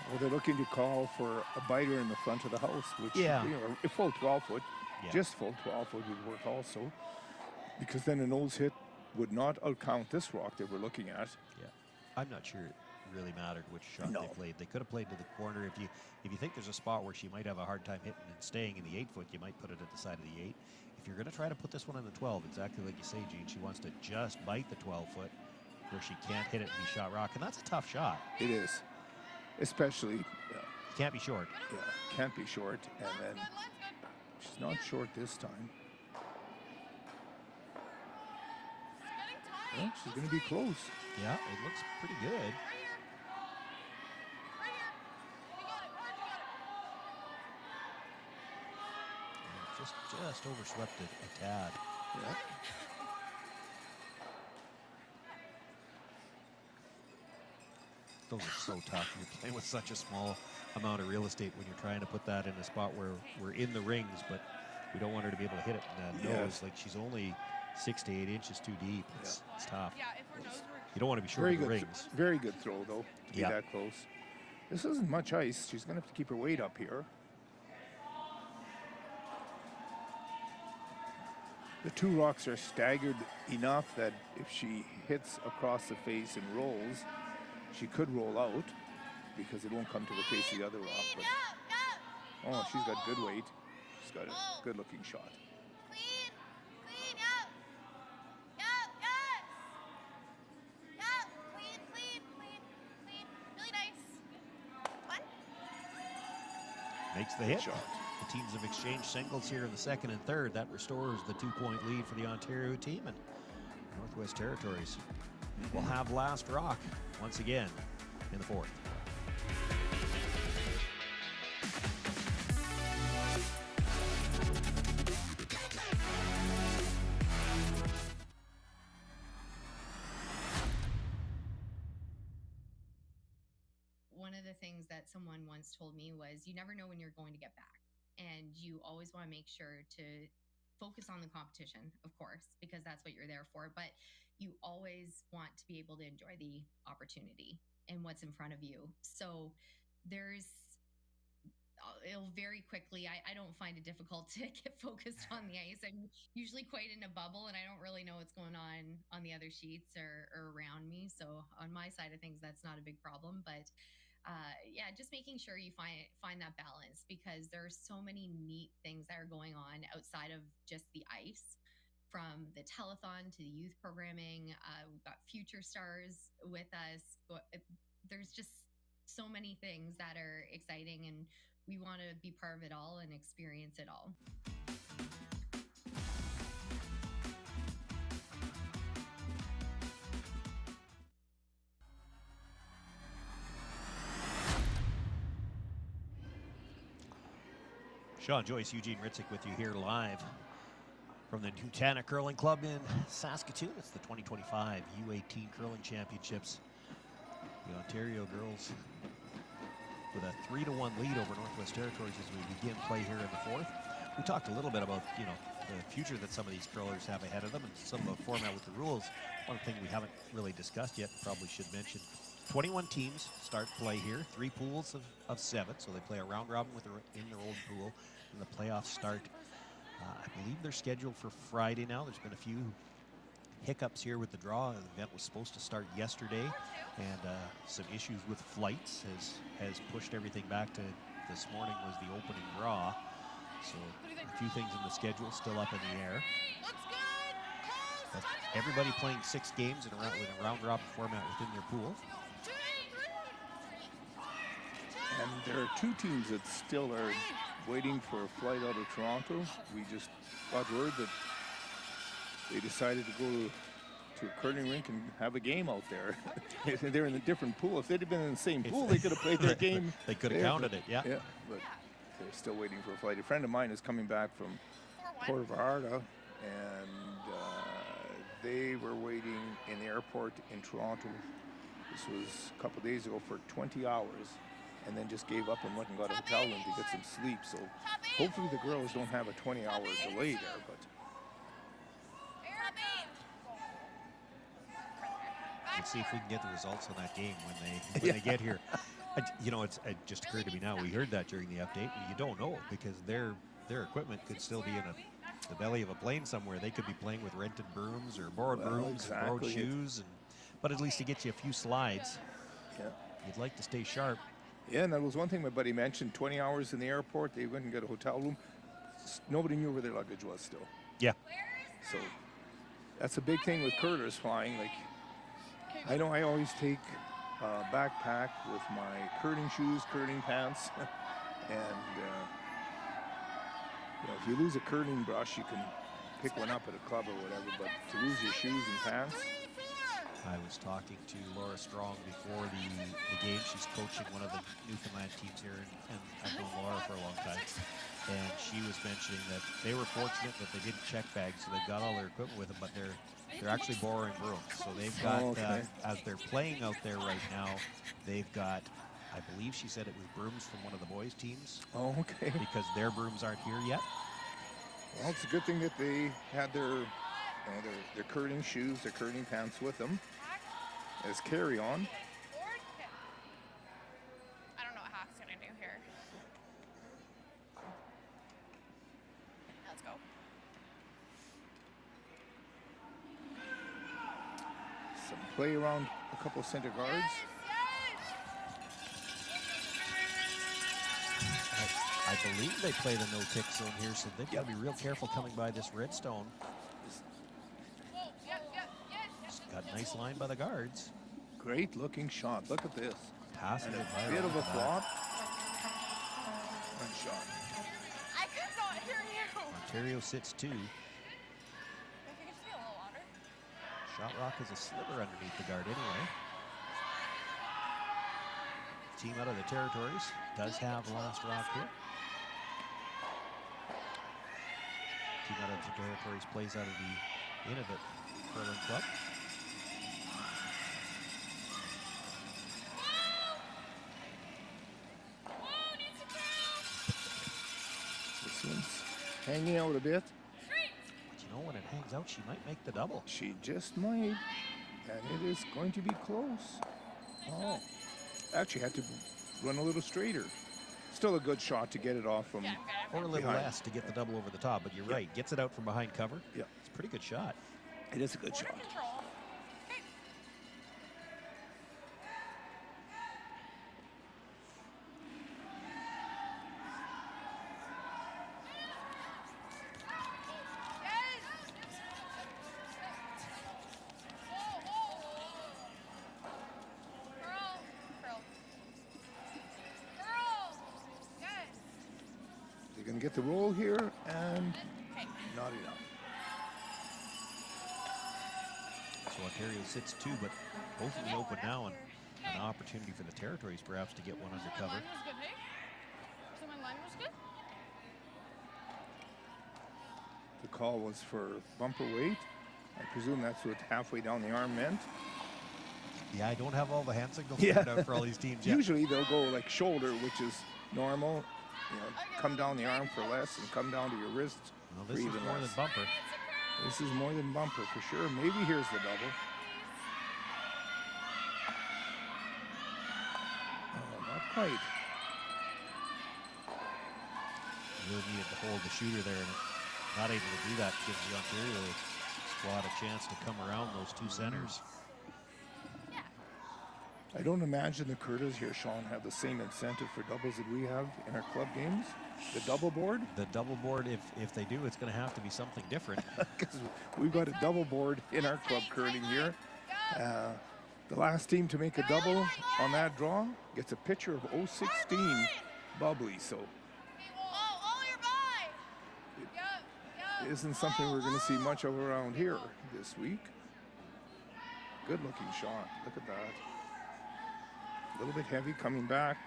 Well, they're looking to call for a biter in the front of the house, which, Yeah. you know, a full 12 foot, Yeah. just full 12 foot would work also, because then a nose hit would not outcount this rock that we're looking at. Yeah, I'm not sure it really mattered which shot No. they played. They could have played to the corner. If you think there's a spot where she might have a hard time hitting and staying in the 8 foot, you might put it at the side of the 8. If you're going to try to put this one in the 12, exactly like you say, Gene, she wants to just bite the 12 foot where she can't hit it and be shot rock, and that's a tough shot. It is, especially, Can't be short. can't be short, and then Line's good. she's not short this time. It's getting tight. Well, she's going to be close. Yeah, it looks pretty good. Right here. Right here. You got it. Hard, you got it. Just overswept it a tad. Yeah. Those are so tough. You're playing with such a small amount of real estate when you're trying to put that in a spot where we're in the rings, but we don't want her to be able to hit it in that Yeah. nose. Like, she's only 6 to 8 inches too deep. It's tough. Yeah, if her nose were You don't want to be short Very of the good, rings. very good throw, though, to be Yeah. that close. This isn't much ice. She's going to have to keep her weight up here. The two rocks are staggered enough that if she hits across the face and rolls, she could roll out because it won't come to the face of the other rock. But, oh, she's got good weight. She's got a good-looking shot. clean. Clean, yeah. Yeah, yes. Yeah, clean, clean, clean, clean. Really nice. One. Makes the hit. shot. The teams have exchanged singles here in the second and third. That restores the 2-point lead for the Ontario team, and Northwest Territories will have last rock once again in the fourth. of the things that someone once told me was, you never know when you're going to get back. And you always want to make sure to focus on the competition, of course, because that's what you're there for. But you always want to be able to enjoy the opportunity and what's in front of you. So it'll very quickly, I don't find it difficult to get focused on the ice. I'm usually quite in a bubble and I don't really know what's going on the other sheets or around me. So on my side of things, that's not a big problem. But yeah, just making sure you find that balance, because there are so many neat things that are going on outside of just the ice, from the telethon to the youth programming. We've got future stars with us. There's just so many things that are exciting, and we want to be part of it all and experience it all. Sean Joyce, Eugene Ritzik with you here live from the Nutana Curling Club in Saskatoon. It's the 2025 U-18 Curling Championships. The Ontario girls with a 3-1 lead over Northwest Territories as we begin play here in the fourth. We talked a little bit about, the future that some of these curlers have ahead of them and some of the format with the rules. One thing we haven't really discussed yet, probably should mention, 21 teams start play here, 3 pools of 7, so they play a round robin in their old pool, and the playoffs start. I believe they're scheduled for Friday now. There's been a few hiccups here with the draw. The event was supposed to start yesterday, and some issues with flights has pushed everything back to this morning was the opening draw. So a few things in the schedule still up in the air. But everybody playing 6 games in a round robin format within their pool. And there are 2 teams that still are waiting for a flight out of Toronto. We just got word that they decided to go to a curling rink and have a game out there. They're in a different pool. If they'd have been in the same pool, they could have played their game. They could have counted it, yeah. Yeah, but they're still waiting for a flight. A friend of mine is coming back from Puerto Vallarta, and they were waiting in the airport in Toronto. This was a couple days ago for 20 hours, and then just gave up and went and got a hotel room to get some sleep. So hopefully the girls don't have a 20-hour delay there. But we'll see if we can get the results on that game when they get here. It just occurred to me now. We heard that during the update. You don't know, because their equipment could still be in the belly of a plane somewhere. They could be playing with rented brooms or borrowed brooms and borrowed shoes. But at least it gets you a few slides. Yeah. You'd like to stay sharp. Yeah, and that was one thing my buddy mentioned. 20 hours in the airport, they went and got a hotel room. Nobody knew where their luggage was still. Yeah. So that's a big thing with curlers flying. Like, I know I always take a backpack with my curling shoes, curling pants, and if you lose a curling brush, you can pick one up at a club or whatever. But to lose your shoes and pants. I was talking to Laura Strong before the game. She's coaching one of the Newfoundland teams here, and I've known Laura for a long time. And she was mentioning that they were fortunate that they didn't check bags, so they've got all their equipment with them, but they're actually borrowing brooms. So they've got, as they're playing out there right now, they've got, I believe she said it was brooms from one of the boys' teams. Oh, okay. Because their brooms aren't here yet. Well, it's a good thing that they had their curling shoes, their curling pants with them as carry-on. I don't know what Hack's gonna do here. Let's go. Some play around a couple of center guards. I believe they play the no-tick zone here, so they've got to be real careful coming by this redstone. Just got a nice line by the guards. Great looking shot. Look at this. Passing and it a bit of a flop. Good shot. I could not hear you. Ontario sits 2. If you could just be a little louder. Shot rock is a sliver underneath the guard anyway. Team out of the territories does have last rock here. Team out of the territories plays out of the Innovate Curling Club. hanging out a bit. But you know, when it hangs out, she might make the double. She just might. And it is going to be close. Oh. Actually had to run a little straighter. Still a good shot to get it off from Or a little behind. less to get the double over the top, but you're right. Gets it out from behind cover. Yeah. It's a pretty good shot. It is a good shot. Control. Okay. They're going to get the roll here, and not enough. So Ontario sits 2, but both in the open now, and an opportunity for the Territories perhaps to get one under cover. Line was good, hey? So my line was good? The call was for bumper weight. I presume that's what halfway down the arm meant. Yeah, I don't have all the hand signals figured out for all these teams yet. Usually they'll go like shoulder, which is normal. You know, come down the arm for less and come down to your wrist Well, for this is even more less. than bumper. This is more than bumper for sure. Maybe here's the double. Oh, not quite. Really needed to hold the shooter there, and not able to do that gives the Ontario squad a chance to come around those 2 centers. I don't imagine the Curtas here, Sean, have the same incentive for doubles that we have in our club games. The double board, The double board, if they do, it's going to have to be something different. because we've got a double board in our club curling here. The last team to make a double on that draw gets a picture of 016 bubbly. So it isn't something we're going to see much of around here this week. Good looking shot. Look at that. A little bit heavy coming back.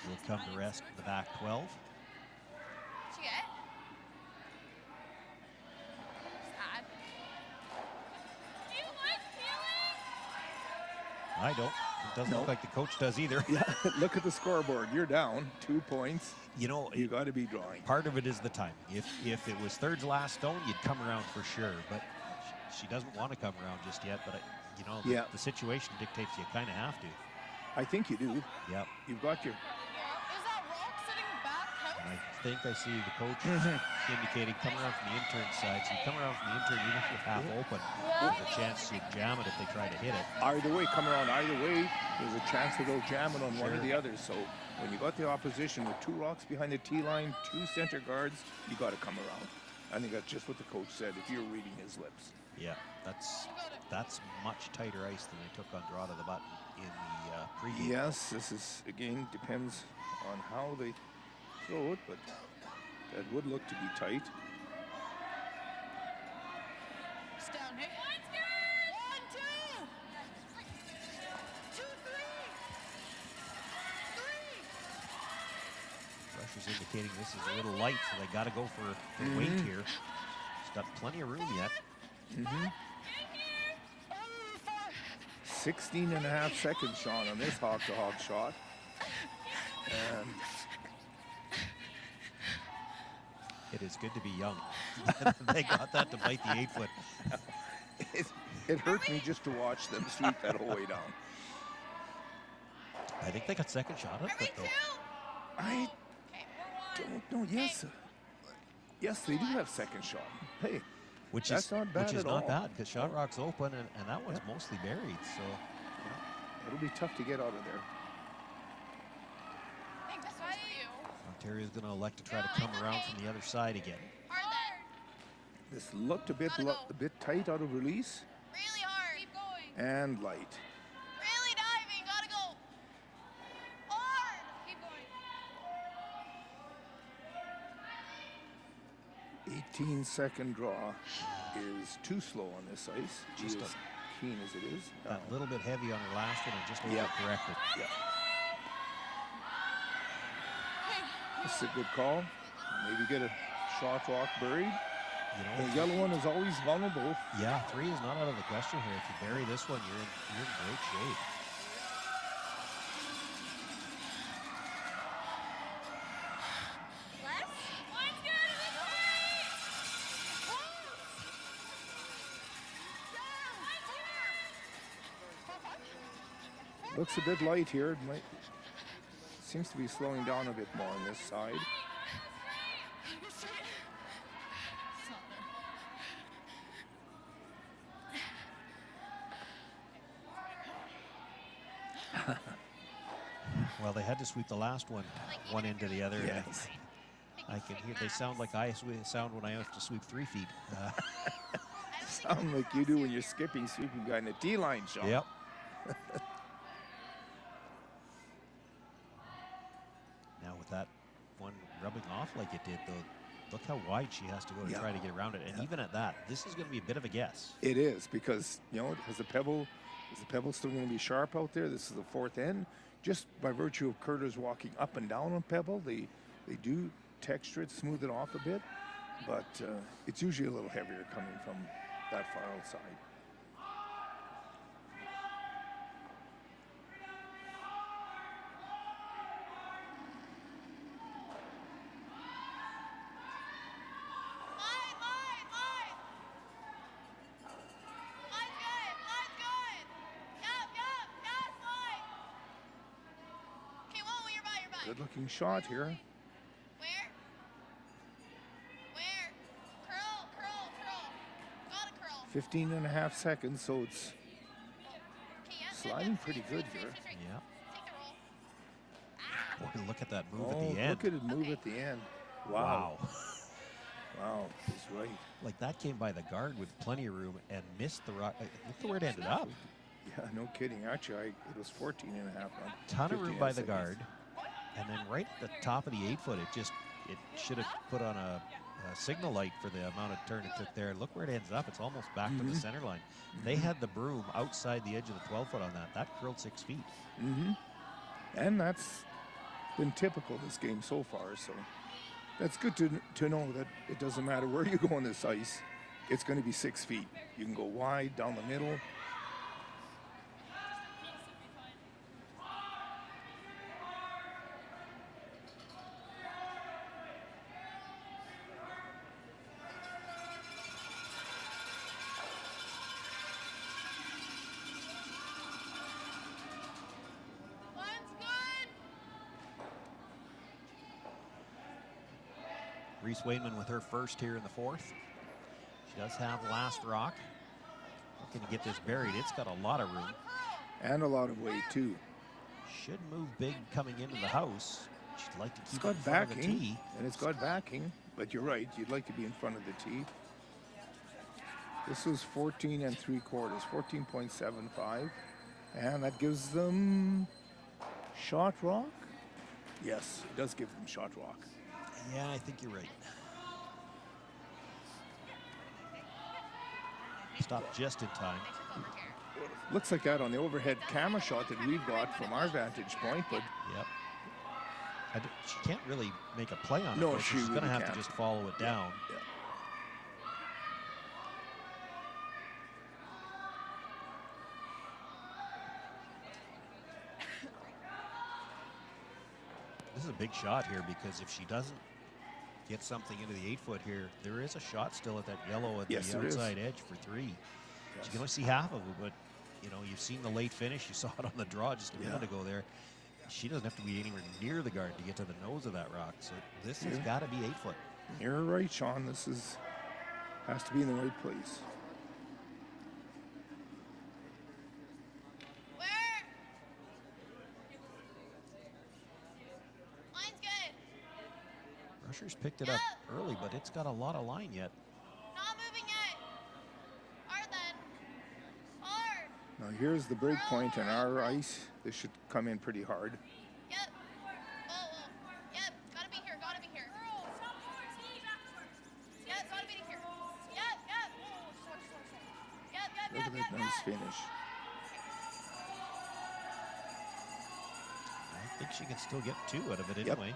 Will come to rest the back 12. What'd you get? Sad. Do you like feeling? I don't. It doesn't look like the coach does either. Yeah, look at the scoreboard. You're down 2 points. You know, You got to be drawing. part of it is the timing. If it was third to last stone, you'd come around for sure. But she doesn't want to come around just yet. But you know, the situation dictates you kind of have to. I think you do. Yep. You've got your. Is that rock sitting back out? And I think I see the coach indicating come around from the intern side. So you come around from the intern, even if you're half open, there's a chance you jam it if they try to hit it. Either way, come around either way, there's a chance to go jamming on one or the other. So when you got the opposition with 2 rocks behind the T line, 2 center guards, you got to come around. I think that's just what the coach said if you're reading his lips. Yeah, that's much tighter ice than they took on draw to the button in the pregame. Yes, this is, again, depends on how they throw it, but that would look to be tight. It's down, hey? 1, 2! 2, 3! 3! Pressure's indicating this is a little light, so they got to go for weight here. She's got plenty of room yet. 16 and a half seconds, Sean, on this hog-to-hog shot. And It is good to be young. They got that to bite the 8-foot. it hurt me just to watch them sweep that whole way down. I think they got second shot at it, though. I don't know. Yes. Yes, they do have second shot. Hey, Which that's is not bad which is at not all. bad because shot rock's open and that one's mostly buried. So It'll be tough to get out of there. I think this was for you. Ontario's going to elect to try to come around from the other side again. Hard then. This looked a bit tight out of release Really hard. Keep going. and light. Really diving. Gotta go. Hard. Keep going. 18-second draw is too slow on this ice. Just as keen as it is. That little bit heavy on her last one and just Yeah. overcorrected. Yeah. This is a good call. Maybe get a shot rock buried. You know, The yellow one is always vulnerable. yeah, 3 is not out of the question here. If you bury this one, you're in great shape. Looks a bit light here. It might, seems to be slowing down a bit more on this side. Well, they had to sweep the last one end to the other. Yes. I can hear they sound like I sound when I have to sweep 3 feet. Sound like you do when you're sweeping guy in the T-line shot. Yep. Now with that one rubbing off like it did, though, look how wide she has to go to try to get around it. And even at that, this is going to be a bit of a guess. It is, because, you know, is the pebble still going to be sharp out there? This is the fourth end. Just by virtue of Curtis walking up and down on pebble, they do texture it, smooth it off a bit, but it's usually a little heavier coming from that far outside. Good looking shot here. Where? Curl. Gotta curl. 15 and a half seconds, so it's sliding pretty good here. Yeah. Take the roll. Boy, look at that move Oh, at the end. look at it move at the end. Wow. Wow, he's right. Like that came by the guard with plenty of room and missed the rock. Look at where it ended up. Yeah, no kidding. Actually, it was 14 and a half. Ton of room by the seconds. guard. And then right at the top of the 8-foot, it should have put on a signal light for the amount of turn it took there. Look where it ends up. It's almost back to the center line. They had the broom outside the edge of the 12-foot on that. That curled 6 feet. And that's been typical this game so far. So that's good to know that it doesn't matter where you go on this ice. It's going to be 6 feet. You can go wide, down the middle. Reese Wainman with her first here in the fourth. She does have last rock. Looking to get this buried. It's got a lot of room. And a lot of weight, too. Should move big coming into the house. She'd like to keep It's got it in front of the backing, tee. and it's got backing, but you're right. You'd like to be in front of the tee. This was 14 3/4, 14.75. And that gives them shot rock? Yes, it does give them shot rock. Yeah, I think you're right. Stopped just in time. Looks like that on the overhead camera shot that we've got from our vantage point, but Yep. She can't really make a play on it. No, though, so she she's going to really have can't. to just follow it down. yeah. This is a big shot here because if she doesn't get something into the 8-foot here, there is a shot still at that yellow at Yes, the there is. outside edge for 3. Yes. You can only see half of it, but you know, you've seen the late finish. You saw it on the draw just a minute ago there. She doesn't have to be anywhere near the guard to get to the nose of that rock. So this has got to be 8-foot. You're right, Sean. This has to be in the right place. Where? Line's good. Rusher's picked it up early, but it's got a lot of line yet. Not moving yet. Hard then. Hard. Now here's the break point on our ice. This should come in pretty hard. Yep. Oh. Yep. Gotta be here. Yep. Gotta be here. Yep. Look at that nice finish. I think she can still get 2 out of it Yep. anyway.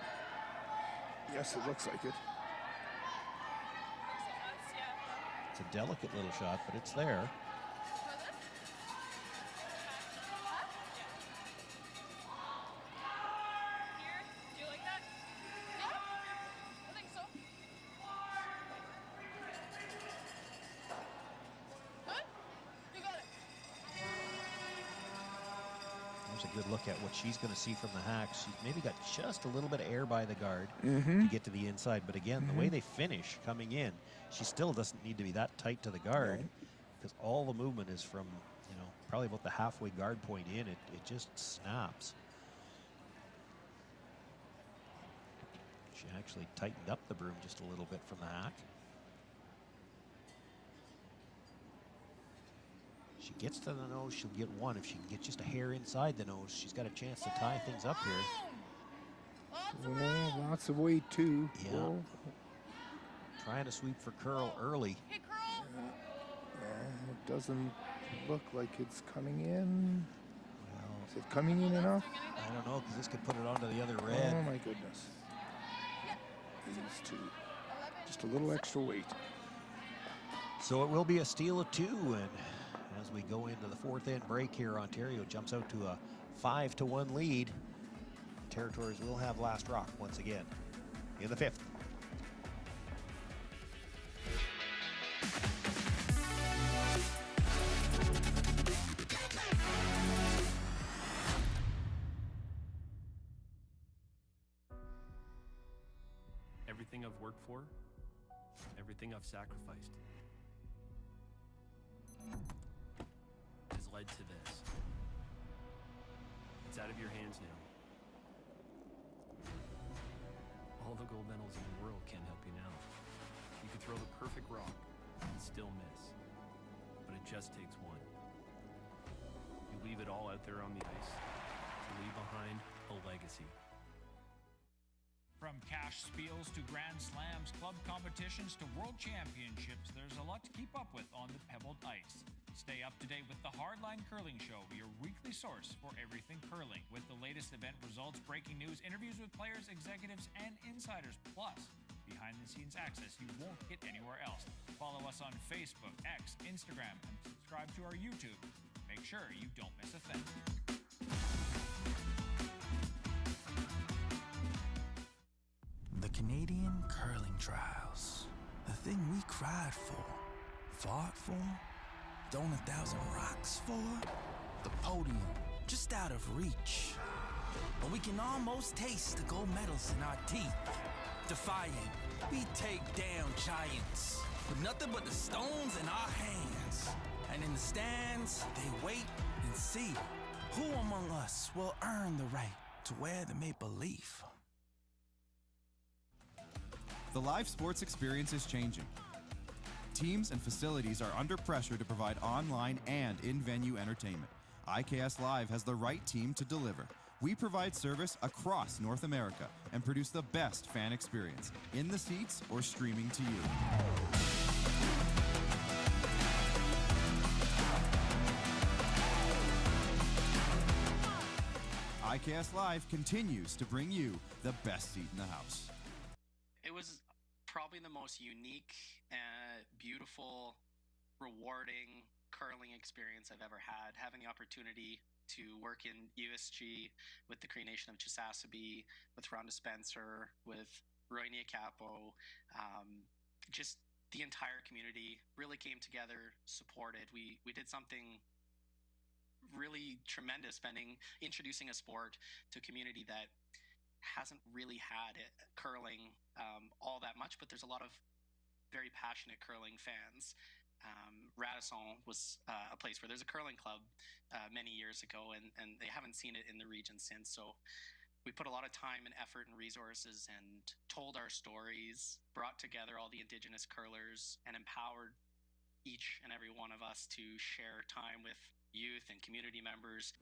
Yes, it looks like it. It's a delicate little shot, but it's there. Do you like that? Yeah. I think so. Good? You got it. There's a good look at what she's going to see from the hack. She's maybe got just a little bit of air by the guard to get to the inside. But again, the way they finish coming in, she still doesn't need to be that tight to the guard because all the movement is from, you know, probably about the halfway guard point in. It just snaps. She actually tightened up the broom just a little bit from the hack. She gets to the nose, she'll get one. If she can get just a hair inside the nose, she's got a chance to tie things up here. Lots of weight too. Yeah. Trying to sweep for curl early. It doesn't look like it's coming in. Well, is it coming in enough? I don't know, because this could put it onto the other red. Oh my goodness. These two. Just a little extra weight. So it will be a steal of 2, and as we go into the 4th end break here, Ontario jumps out to a 5-1 lead. Territories will have last rock once again in the 5th. Everything I've worked for, everything I've sacrificed, has led to this. It's out of your hands now. All the gold medals in the world can't help you now. You could throw the perfect rock and still miss, but it just takes one. You leave it all out there on the ice to leave behind a legacy. From cash spiels to grand slams, club competitions to world championships, there's a lot to keep up with on the pebbled ice. Stay up to date with the Hardline Curling Show, your weekly source for everything curling, with the latest event results, breaking news, interviews with players, executives, and insiders, plus behind-the-scenes access you won't get anywhere else. Follow us on Facebook, X, Instagram, and subscribe to our YouTube. Make sure you don't miss a thing. The Canadian Curling Trials. The thing we cried for, fought for, thrown 1,000 rocks for. The podium, just out of reach. But we can almost taste the gold medals in our teeth. Defiant, we take down giants with nothing but the stones in our hands. And in the stands, they wait and see who among us will earn the right to wear the maple leaf. The live sports experience is changing. Teams and facilities are under pressure to provide online and in-venue entertainment. IKS Live has the right team to deliver. We provide service across North America and produce the best fan experience, in the seats or streaming to you. IKS Live continues to bring you the best seat in the house. It was probably the most unique, beautiful, rewarding curling experience I've ever had. Having the opportunity to work in USG with the Cree Nation of Chisasibi, with Rhonda Spencer, with Roy Niacapo, just the entire community really came together, supported. We did something really tremendous, introducing a sport to a community that hasn't really had curling all that much, but there's a lot of very passionate curling fans. Radisson was a place where there's a curling club many years ago, and they haven't seen it in the region since. So we put a lot of time and effort and resources and told our stories, brought together all the Indigenous curlers, and empowered each and every one of us to share time with youth and community members.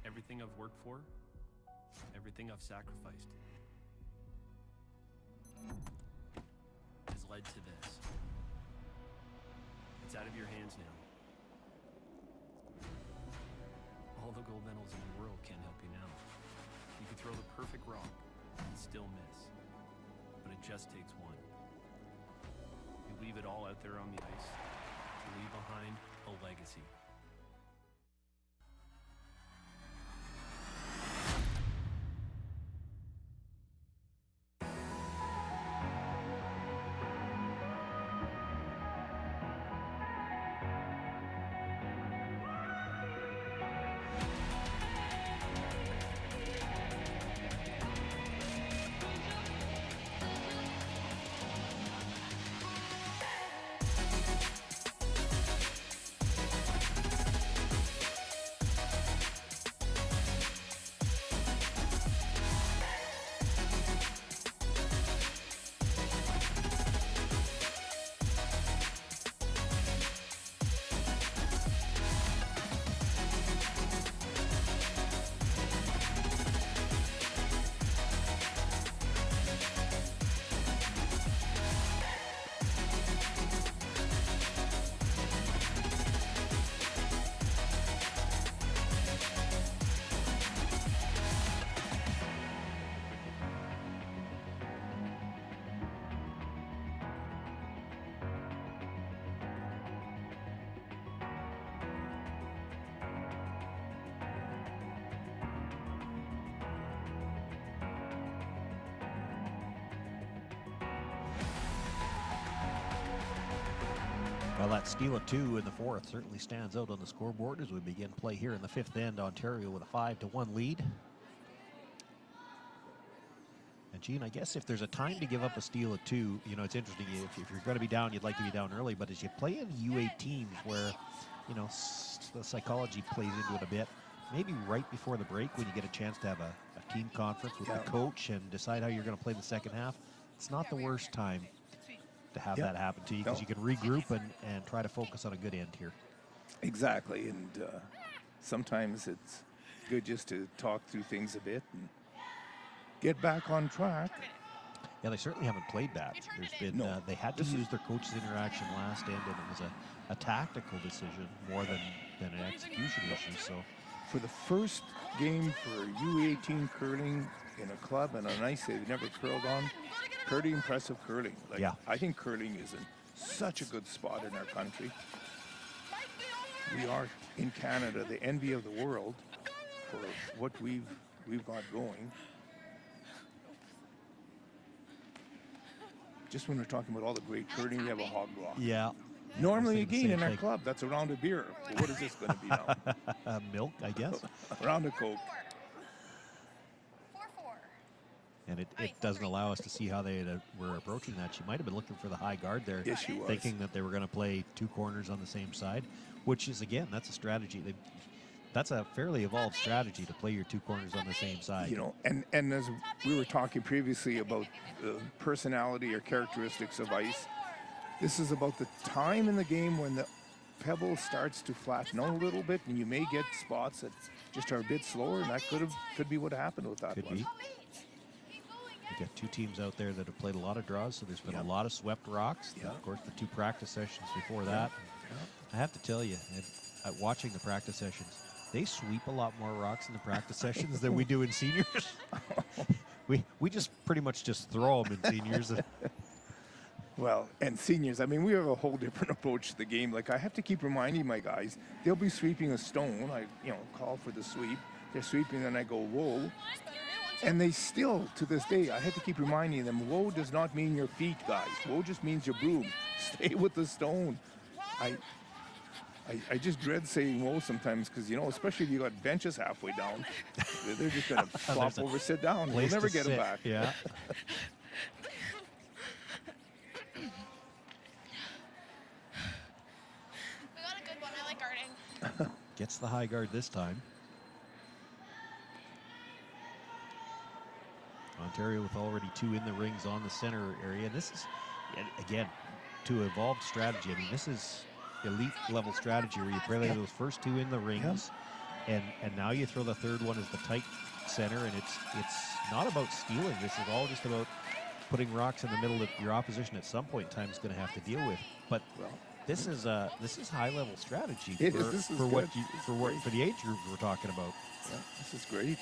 Everything I've worked for, everything I've sacrificed, has led to this. It's out of your hands now. All the gold medals in the world can't help you now. You could throw the perfect rock and still miss, but it just takes one. You leave it all out there on the ice to leave behind a legacy. Well, that steal of 2 in the fourth certainly stands out on the scoreboard as we begin play here in the fifth end. Ontario with a 5-1 lead. And Gene, I guess if there's a time to give up a steal of 2, you know, it's interesting. If you're going to be down, you'd like to be down early. But as you play in U-18s where, you know, the psychology plays into it a bit, maybe right before the break when you get a chance to have a team conference with the coach and decide how you're going to play the second half, it's not the worst time to have that happen to you because you can regroup and try to focus on a good end here. Exactly, and sometimes it's good just to talk through things a bit and get back on track. Yeah, they certainly haven't played bad. There's been they had to use their coaches' interaction last end, and it was a tactical decision more than an execution issue. So, for the first game for U-18 curling in a club and on ice they've never curled on, pretty impressive curling. Like, I think curling is in such a good spot in our country. We are in Canada the envy of the world for what we've got going. Just when we're talking about all the great curling, we have a hog block. Yeah. Normally, again, in our club, that's a round of beer. But what is this going to be now? Milk, I guess. A round of Coke. And it doesn't allow us to see how they were approaching that. She might have been looking for the high guard there, yes, she was. Thinking that they were going to play 2 corners on the same side, which is, again, that's a strategy. That's a fairly evolved strategy to play your 2 corners on the same side. You know, and as we were talking previously about the personality or characteristics of ice, this is about the time in the game when the pebble starts to flatten out a little bit, and you may get spots that just are a bit slower, and that could be what happened with that one. We've got 2 teams out there that have played a lot of draws, so there's been a lot of swept rocks. And of course, the 2 practice sessions before that. I have to tell you, watching the practice sessions, they sweep a lot more rocks in the practice sessions than we do in seniors. we just pretty much just throw them in seniors. Well, and seniors, I mean, we have a whole different approach to the game. Like, I have to keep reminding my guys, they'll be sweeping a stone. I, call for the sweep. They're sweeping, and I go, whoa. And they still, to this day, I had to keep reminding them, whoa does not mean your feet, guys. Whoa just means your broom. Stay with the stone. I just dread saying whoa sometimes because, especially if you got benches halfway down, they're just going to flop over, sit down. We'll never get them back. Yeah. We got a good one. I like guarding. Gets the high guard this time. Ontario with already 2 in the rings on the center area. This is, again, to evolved strategy. I mean, this is elite level strategy where you play those first 2 in the rings, and now you throw the third one as the tight center, and it's not about stealing. This is all just about putting rocks in the middle that your opposition at some point in time is going to have to deal with. But this is high level strategy for the age group we're talking about. Yeah, this is great.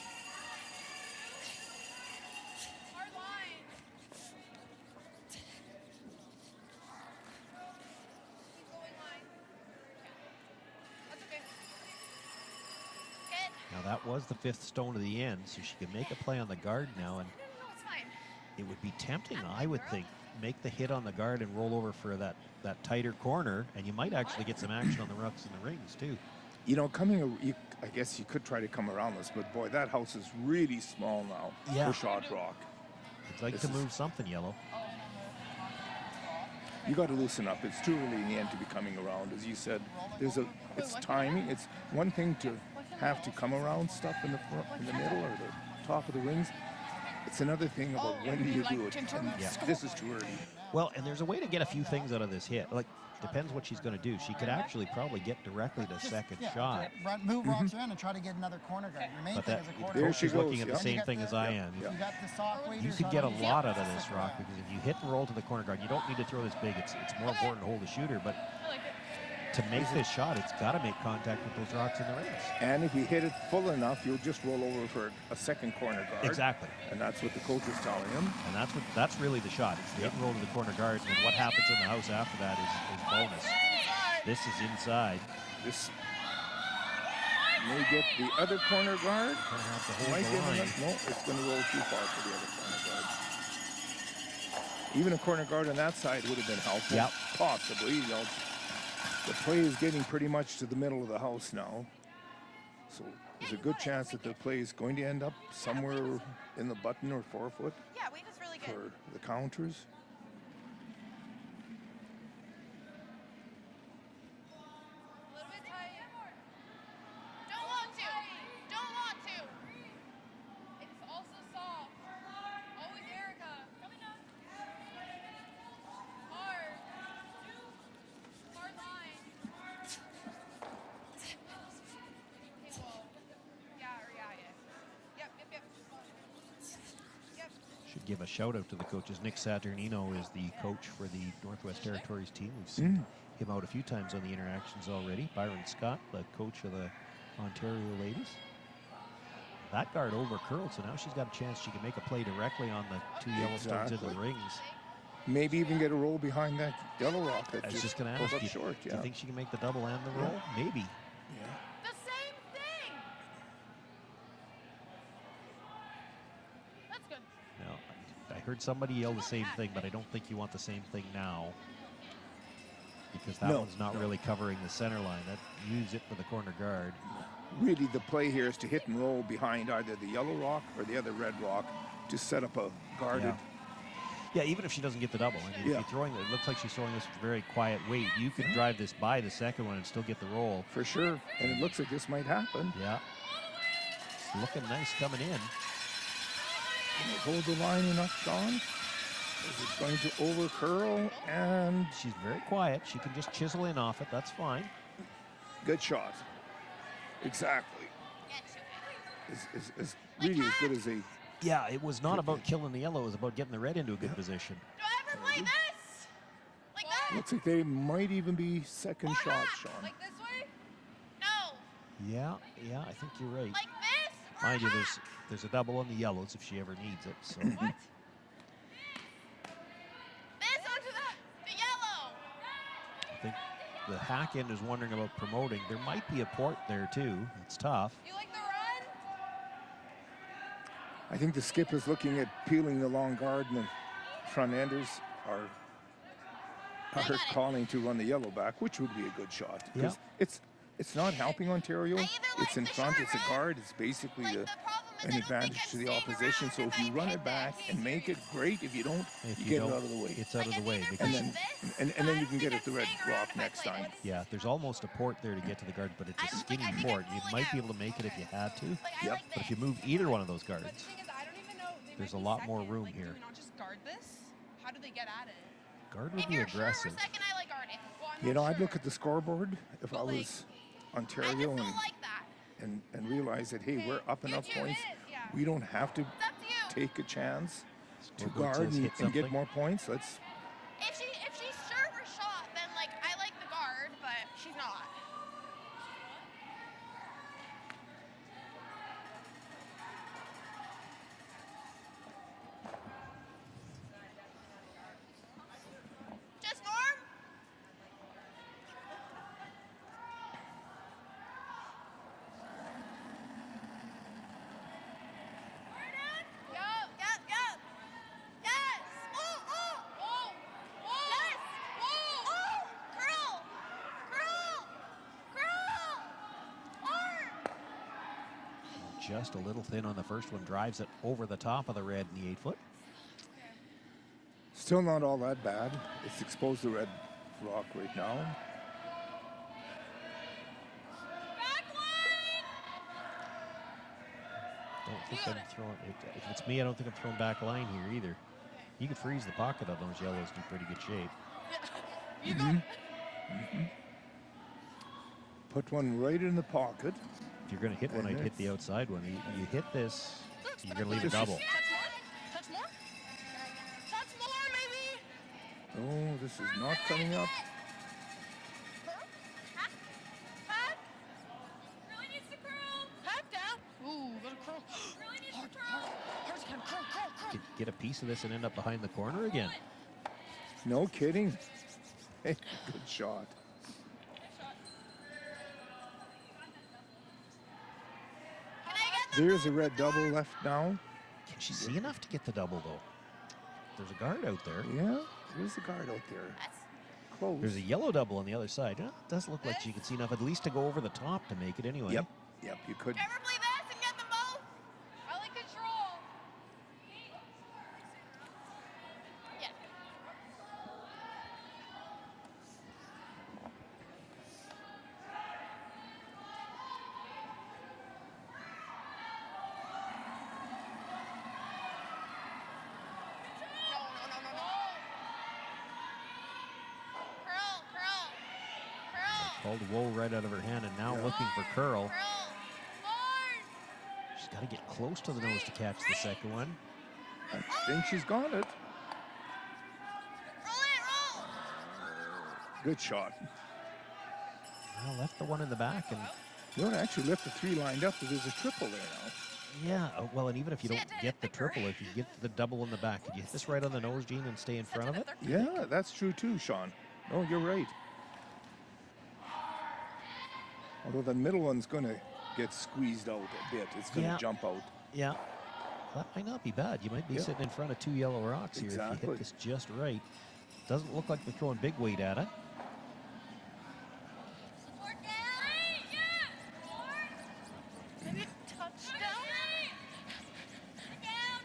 That was the 5th stone of the end, so she can make a play on the guard now, and it would be tempting, I would think, make the hit on the guard and roll over for that tighter corner, and you might actually get some action on the rucks and the rings too. I guess you could try to come around this, but boy, that house is really small now for shot rock. I'd like to move something, Yellow. You got to loosen up. It's too early in the end to be coming around. As you said, it's timing. It's one thing to have to come around stuff in the front, in the middle, or the top of the rings. It's another thing about when do you do it. And this is too early. Well, and there's a way to get a few things out of this hit. Like, depends what she's going to do. She could actually probably get directly to second shot. Move rocks around and try to get another corner guard. Your main thing is a corner guard. She's looking at the same thing as I am. You could get a lot out of this rock because if you hit and roll to the corner guard, you don't need to throw this big. It's more important to hold the shooter, but to make this shot, it's got to make contact with those rocks in the rings. And if you hit it full enough, you'll just roll over for a second corner guard. Exactly. And that's what the coach is telling him. And that's really the shot. It's the hit and roll to the corner guard, and what happens in the house after that is bonus. This is inside. This may get the other corner guard. No, it's going to roll too far for the other corner guard. Even a corner guard on that side would have been helpful. Yep. Possibly. The play is getting pretty much to the middle of the house now. So there's a good chance that the play is going to end up somewhere in the button or forefoot Yeah, weight is really good. for the counters. A little bit tight. Don't want to. Don't want to. It's also soft. Always Erica. Coming up. Hard. Hard line. Okay, well. Yeah. Yep. Yep. Should give a shout out to the coaches. Nick Saturnino is the coach for the Northwest Territories team. We've seen him out a few times on the interactions already. Byron Scott, the coach of the Ontario ladies. That guard over curled, so now she's got a chance. She can make a play directly on the two Yellowstones in the rings. Maybe even get a roll behind that yellow rock that I was just going to goes ask up you, short. do you think she can make the double and the roll? Maybe. Yeah. The same thing. That's good. Now, I heard somebody yell the same thing, but I don't think you want the same thing now, because that one's not really covering the center line. That use it for the corner guard. Really, the play here is to hit and roll behind either the yellow rock or the other red rock to set up a guarded. Yeah, even if she doesn't get the double. I mean, if you're throwing it looks like she's throwing this with a very quiet weight. You could drive this by the second one and still get the roll. For sure. And it looks like this might happen. Yeah. It's looking nice coming in. Can they hold the line enough, Sean? Is it going to over curl? And she's very quiet. She can just chisel in off it. That's fine. Good shot. Exactly. Is really as good as a. Yeah, it was not about killing the yellow. It was about getting the red into a good position. Do I ever play this? Like that? Looks like they might even be second shots, Sean. Like this way? No. Yeah, I think you're right. Like this? Mind you, there's a double on the yellows if she ever needs it. So. What? This onto the yellow. I think the hack end is wondering about promoting. There might be a port there too. It's tough. You like the run? I think the skip is looking at peeling the long guard, and the front enders are calling to run the yellow back, which would be a good shot. Yeah. It's not helping Ontario. It's in front. It's a guard. It's basically an advantage to the opposition. So if you run it back and make it, great. If you don't, you get it out of the way. It's out of the way. And then you can get at the red rock next time. Yeah, there's almost a port there to get to the guard, but it's a skinny port. You might be able to make it if you had to. Yep. But if you move either one of those guards, there's a lot more room here. Do we not just guard this? How do they get at it? Guard would be aggressive. Second, I like guard it. Well, You know, I'd look at the scoreboard if I was Ontario and realize that, hey, we're up enough points. We don't have to take a chance to guard and get more points. Let's. If she's serve or shot, then like I like the guard, but she's not. Just Norm. Yep. Yes. Oh. Yes. Oh. Curl. Arm. Just a little thin on the first one. Drives it over the top of the red in the 8-foot. Still not all that bad. It's exposed to red rock right now. Don't think I'm throwing. If it's me, I don't think I'm throwing back line here either. You could freeze the pocket of those yellows in pretty good shape. You got it. Put one right in the pocket. If you're going to hit one, I'd hit the outside one. You hit this, you're going to leave a double. Touch more, maybe. Oh, this is not coming up. Hack. Really needs to curl. Hack down. Ooh, gotta curl. Really needs to curl. Curl. Get a piece of this and end up behind the corner again. No kidding. Hey, good shot. There's a red double left now. Can she see enough to get the double, though? There's a guard out there. Yeah, there's a guard out there. close. There's a yellow double on the other side. It does look like she can see enough at least to go over the top to make it anyway. Yep, you could. Trevor, play this and get them both. I like control. Yeah. No. Curl. Called wool right out of her hand, and now looking for curl. Curl. Hard. She's got to get close to the nose to catch the second one. I think she's got it. Roll. Good shot. Well, left the one in the back, and You don't actually left the 3 lined up, but there's a triple there now. yeah, well, and even if you don't get the triple, if you get the double in the back, could you hit this right on the nose, Gene, and stay in front of it? Yeah, that's true too, Sean. No, you're right. Although the middle one's going to get squeezed out a bit. It's going to jump out. Yeah, that might not be bad. You might be sitting in front of 2 yellow rocks here if you Exactly. hit this just right. Doesn't look like they're throwing big weight at it. Support down. Maybe touchdown. Down.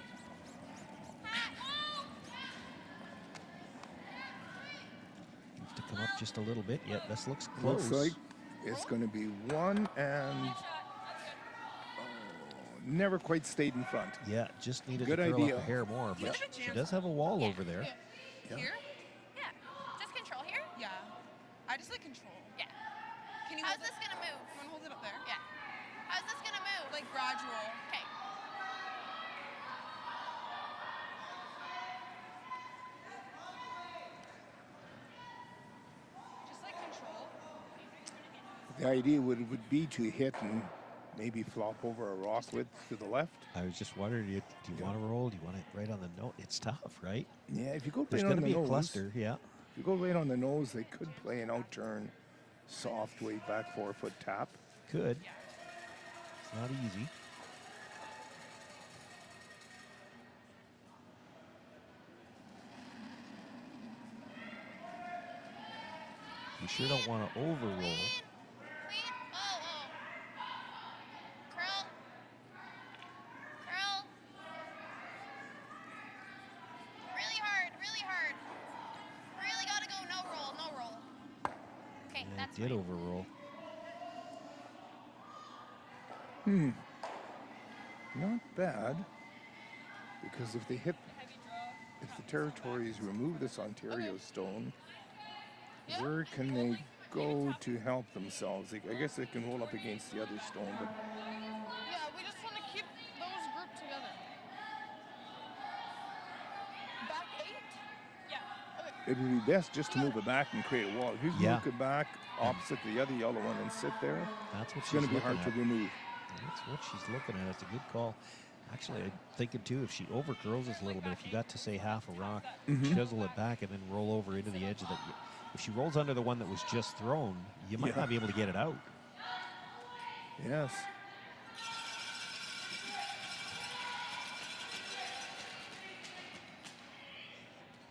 Needs to come up just a little bit. Yeah, this looks close. Looks like it's going to be 1 and never quite stayed in front. Yeah, just needed Good to curl idea. up a hair more, but she does have a wall over there. Yeah. Here? Yeah. Just control here? Yeah. I just like control. Yeah. Can you How's hold this gonna move? You want to hold it up there? Yeah. How's this gonna move? Like gradual. Okay. Just like control. The idea would be to hit and maybe flop over a rock width to the left. I was just wondering, do you want to roll? Do you want it right on the nose? It's tough, right? Yeah, if you go There's right going on to the be a nose, cluster, yeah. if you go right on the nose, they could play an out-turn, soft way back 4-foot tap. Could. It's not easy. You sure don't want to overroll. Clean. Oh. Curl. Really hard. Really gotta go. No roll. Okay, Yeah, that's it did fine. overroll. Not bad, because if they hit, if the territories remove this Ontario stone, where can they go to help themselves? I guess they can roll up against the other stone, but Yeah, we just want to keep those grouped together. Back 8? Yeah. Okay. it would be best just to move it back and create a wall. If you can Yeah. move it back opposite the other yellow one and sit there, That's what it's she's going to be looking hard at. to remove. That's what she's looking at. It's a good call. Actually, I'm thinking too, if she over curls this a little bit, if you got to say half a rock, chisel it back and then roll over into the edge of the. If she rolls under the one that was just thrown, you might not be able to get it out. Yes.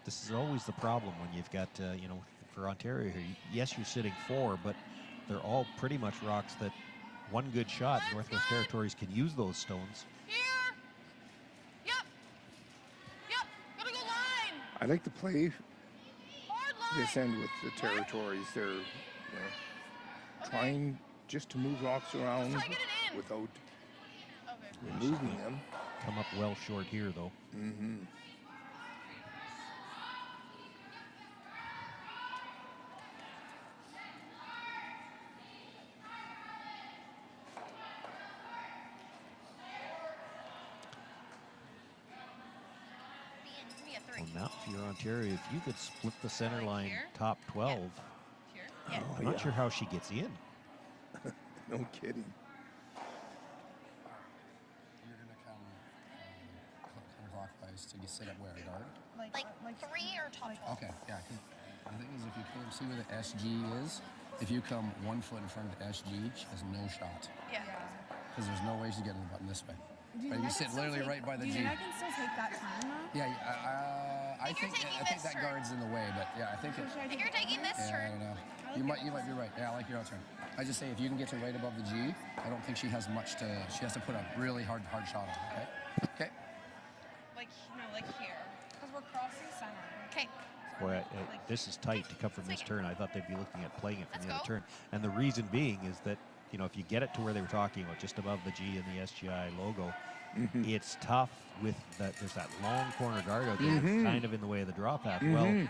This is always the problem when you've got, for Ontario here. Yes, you're sitting 4, but they're all pretty much rocks that one good shot, Northwest Territories can use those stones. Here. Yep. Gotta go line. I like to play Hard line. this end with the territories. They're trying just to move rocks around Try get it in. without Okay. removing them. Come up well short here, though. Mm-hmm. Be a 3. Well, now, if you're Ontario, if you could split the center line here? top 12, Here. Yeah. I'm not sure how she gets in. No kidding. You're gonna come counterclockwise to sit at where, guard? Like 3 or top 12. Okay, yeah. The thing is, if you come see where the SG is, if you come 1 foot in front of the SG, she has no shot. Yeah. Because there's no way she's getting the button this way. Do you But think you I sit can still literally take- right by the do you G. think I can still take that turn though? Yeah, I think that guard's in the way, but yeah, I think it. I think you're taking this Yeah, I turn. don't know. You might be right. Yeah, I like your turn. I just say if you can get to right above the G, I don't think she has much to. She has to put a really hard shot on. Okay. Okay. Like, no, like here. Because we're crossing center. Okay. Boy, this is tight to come from this turn. I thought they'd be looking at playing it from Let's the other go. turn. And the reason being is that, you know, if you get it to where they were talking about, just above the G and the SGI logo, it's tough with that. There's that long corner guard out there, that's kind of in the way of the draw path. Well,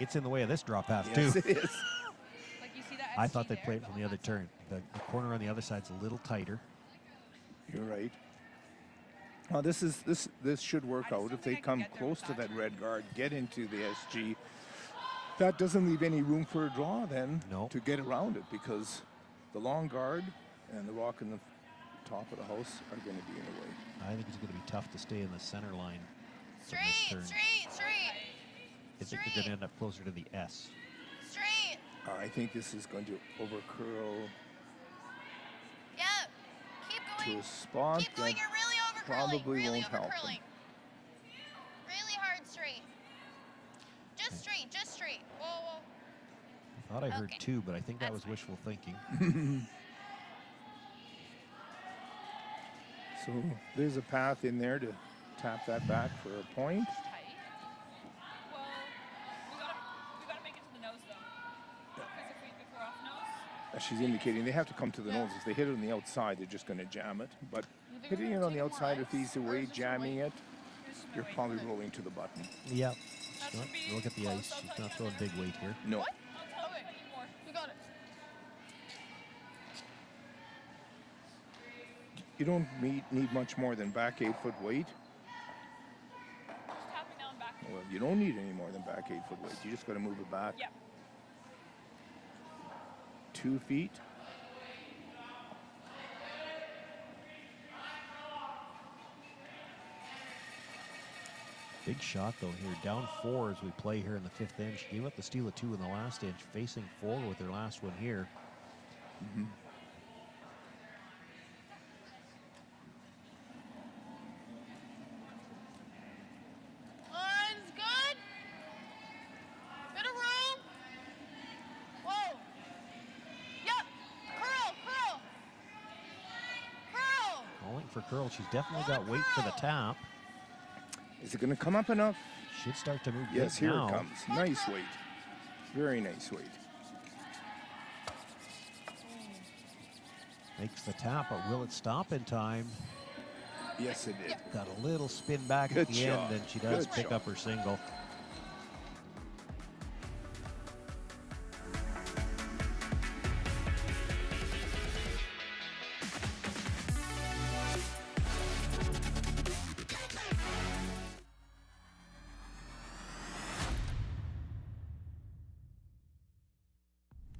it's in the way of this draw path Yes, too. it is. Like, you see that I SG thought they'd there, play it but from on the other that side. turn. The corner on the other side's a little tighter. You're right. Well, this should work out if they come close to that red guard, get into the SG. That doesn't leave any room for a draw then to get around it, because the long guard and the rock in the top of the house are going to be in the way. I think it's going to be tough to stay in the center line from Straight, this turn. straight. I think they're going to end up closer to the S. Straight. I think this is going to overcurl Yeah. Keep to going. a spot Keep going. that You're really overcurling. probably Really won't help them. overcurling. Really hard straight. Just straight. Just straight. Whoa, whoa. I thought I heard Okay. 2, but I think that was wishful thinking. So there's a path in there to tap that back for a point. Tight. Well, we gotta make it to the nose though. Because if we're off nose. As she's indicating, they have to come to the nose. If they hit it on the outside, they're just going to jam it. But hitting it on the outside, if he's away, jamming it, you're probably rolling to the button. Yep. Look at the ice. She's not throwing big weight here. No. Okay, you got it. You don't need much more than back 8-foot weight. Just tapping down back. Well, you don't need any more than back 8-foot weight. You just got to move it back Yep. 2 feet. Big shot, though, here. Down 4 as we play here in the 5th inch. She gave up the steal of 2 in the last inch, facing 4 with her last one here. Line's good. Bit of room. Whoa. Yep. Curl. Calling for curl. She's definitely got weight for the tap. Is it going to come up enough? Should start to move Yes, big here now. it comes. Nice weight. Very nice weight. Makes the tap, but will it stop in time? Yes, it did. Got a little spin back Good at the shot. end, and she does Good pick shot. up her single.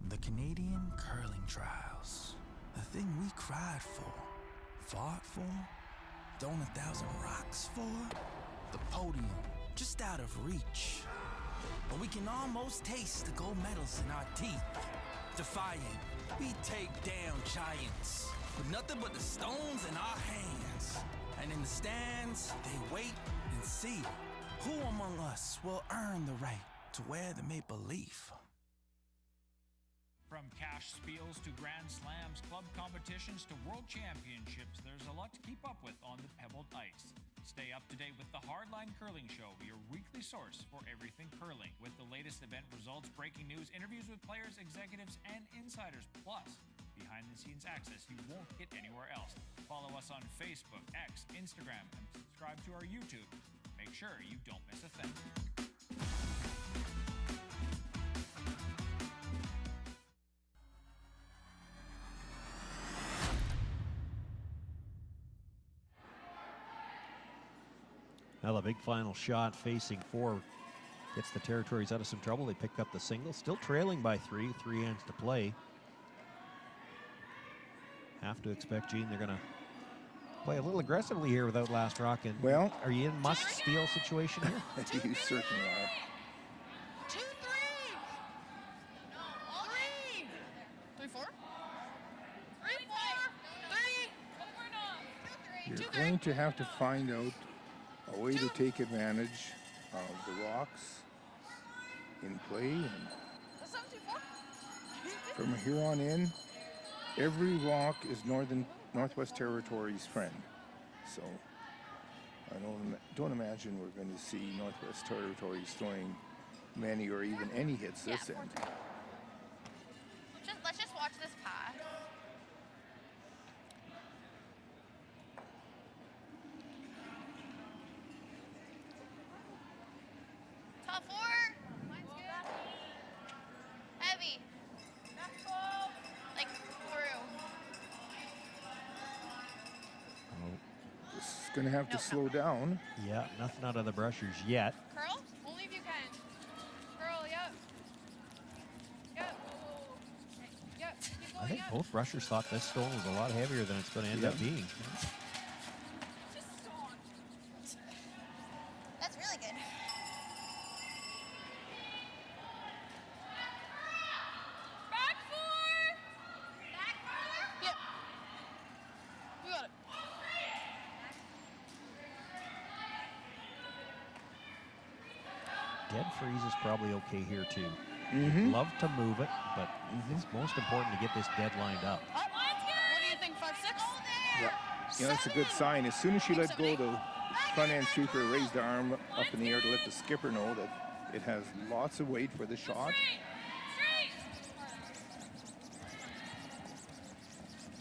The Canadian Curling Trials. The thing we cried for, fought for, thrown 1,000 rocks for. The podium, just out of reach. But we can almost taste the gold medals in our teeth. Defiant, we take down giants with nothing but the stones in our hands. And in the stands, they wait and see who among us will earn the right to wear the maple leaf. From cash spiels to Grand Slams, club competitions to world championships, there's a lot to keep up with on the pebbled ice. Stay up to date with the Hardline Curling Show, your weekly source for everything curling, with the latest event results, breaking news, interviews with players, executives, and insiders, plus behind-the-scenes access you won't get anywhere else. Follow us on Facebook, X, Instagram, and subscribe to our YouTube. Make sure you don't miss a thing. Now the big final shot facing 4 gets the Territories out of some trouble. They pick up the single, still trailing by 3 hands to play. Have to expect, Gene, they're going to play a little aggressively here without last rock. And well, are you in must-steal situation here? You certainly are. 2, 3. No, all 3. 3, 4. 3, 4. 3. You're going to have to find out a way to take advantage the rocks in play. And That's 724. from here on in, every rock is Northwest Territories' friend. So I don't imagine we're going to see Northwest Territories throwing many or even any hits this end. Let's just watch this pass. Top 4. Mine's good. Heavy. Like through. This is going to have to slow down. Yeah, nothing out of the brushers yet. Curl? Only if you can. Curl, yep. Yep. Yep. Keep going, I think yep. both brushers thought this stone was a lot heavier than it's going to end up being. That's really good. Back 4. Back 4? Yep. We got it. Dead freeze is probably okay here too. Mm-hmm. Love to move it, but it's most important to get this dead lined up. What do you think, 5, 6? Yeah, that's a good sign. As soon as she let go, the front end sweeper raised the arm up in the air to let the skipper know that it has lots of weight for the shot. Straight.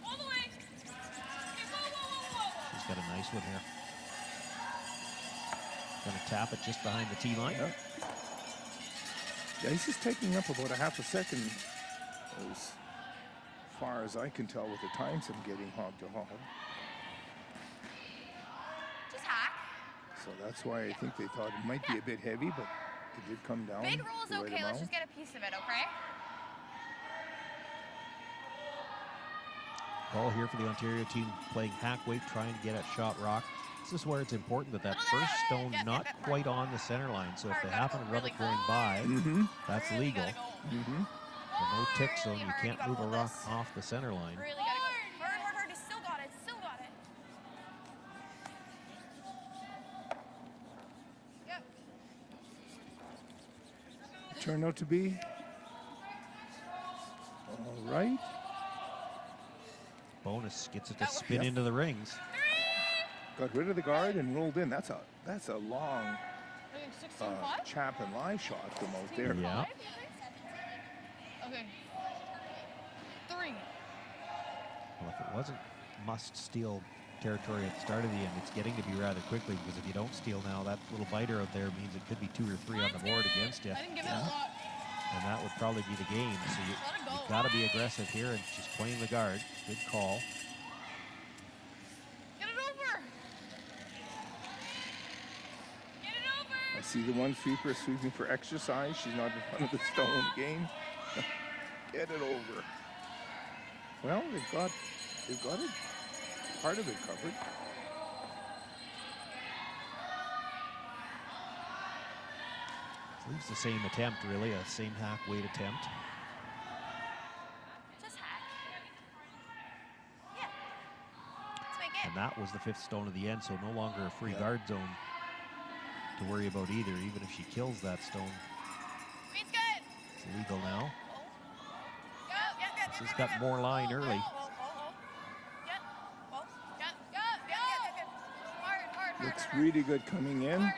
All the way. Okay, whoa. She's got a nice one here. Gonna tap it just behind the tee line. Yeah. The ice is taking up about a half a second, as far as I can tell with the times I'm getting hog to hog. Just hack. So that's why I think they thought it might be a bit heavy, but it did come down. Big roll is the right okay. Let's amount. just get a piece of it, okay? Ball here for the Ontario team playing hack weight, trying to get at shot rock. This is where it's important that first stone not quite on the center line. So if they happen to rub it going by, that's legal. So no tick zone, you can't move a rock off the center line. Really gotta go. Hard. He's still got it. Still got it. Yep. Turned out to be all right. Bonus gets it to spin into the rings. Got rid of the guard and rolled in. That's a long chap and lie shot from out there. Yeah. Okay. 3. Well, if it wasn't must steal territory at the start of the end, it's getting to be rather quickly, because if you don't steal now, that little biter out there means it could be 2 or 3 on the board against you. I didn't give it a lot. And that would probably be the game. So you've got to be aggressive here, and she's playing the guard. Good call. Get it over. Get it over. I see the one sweeper sweeping for exercise. She's not in front of the stone game. Get it over. Well, they've got it, part of it covered. Leaves the same attempt, really, a same hack weight attempt. Just hack. Yeah. Let's make it. And that was the 5th stone of the end, so no longer a free guard zone to worry about either, even if she kills that stone. Green's good. It's legal now. Go. She's got more line early. Hard. Looks really good coming in.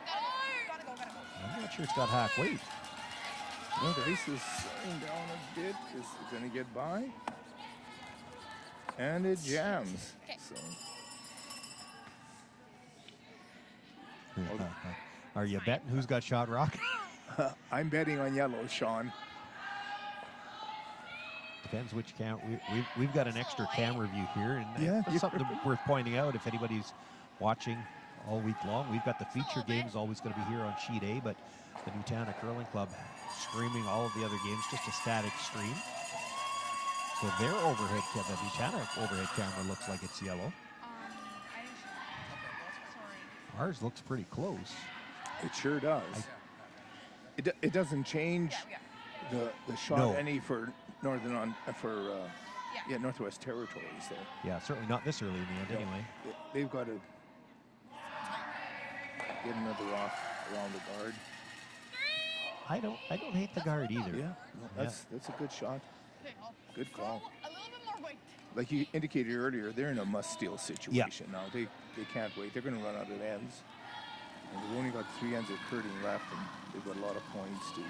I'm not sure it's got hack weight. No, the ice is slowing down a bit. Is it going to get by? And it jams. So. Are you betting who's got shot rock? I'm betting on yellow, Sean. Depends which cam. We've got an extra camera view here, and Yeah, that's something worth pointing out if anybody's watching all week long. We've got the feature games always going to be here on Sheet A, but the Nutana Curling Club streaming all of the other games, just a static stream. So their overhead, the Nutana overhead camera looks like it's yellow. Ours looks pretty close. It sure does. It doesn't change the shot any for Northwest Territories. So. Yeah, certainly not this early in the end. Anyway, They've got to get another off. around the guard. I don't hate the guard either. Yeah, no, that's a good shot. Okay, Good call. a little bit more weight. Like you indicated earlier, they're in a must-steal situation now. They can't wait. They're going to run out of ends. And they've only got 3 ends of curling left, and they've got a lot of points to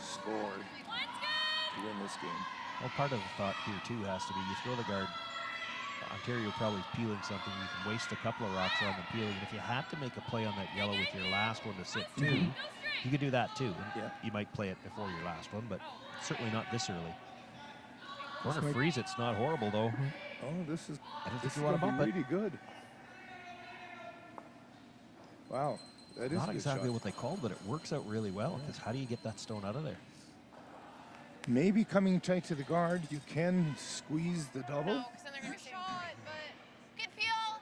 score to win this game. Well, part of the thought here, too, has to be you throw the guard. Ontario probably peeling something. You can waste a couple of rocks on them peeling. And if you had to make a play on that yellow with your last one to sit 2, you could do that, too. And you might play it before your last one, but certainly not this early. Corner freeze, it's not horrible, though. Oh, this is going to be really good. Wow, that is not a good exactly shot. what they called, but it works out really well, because how do you get that stone out of there? Maybe coming tight to the guard, you can squeeze the double. No, because then they're going to shot, but good peel.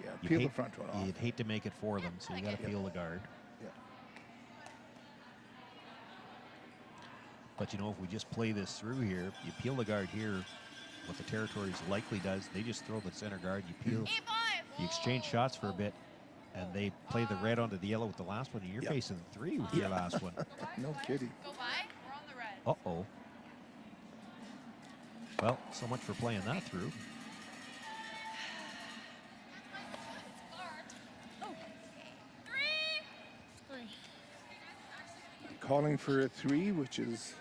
Yeah, peel the front one off. You'd hate to make it for them, so you got to peel the guard. Yeah. But you know, if we just play this through here, you peel the guard here, what the territories likely does, they just throw the center guard, you peel, you exchange shots for a bit, and they play the red onto the yellow with the last one, and you're facing 3 with your last one. No kidding. Go by. We're on the red. Uh-oh. Well, so much for playing that through. Calling for a 3, which is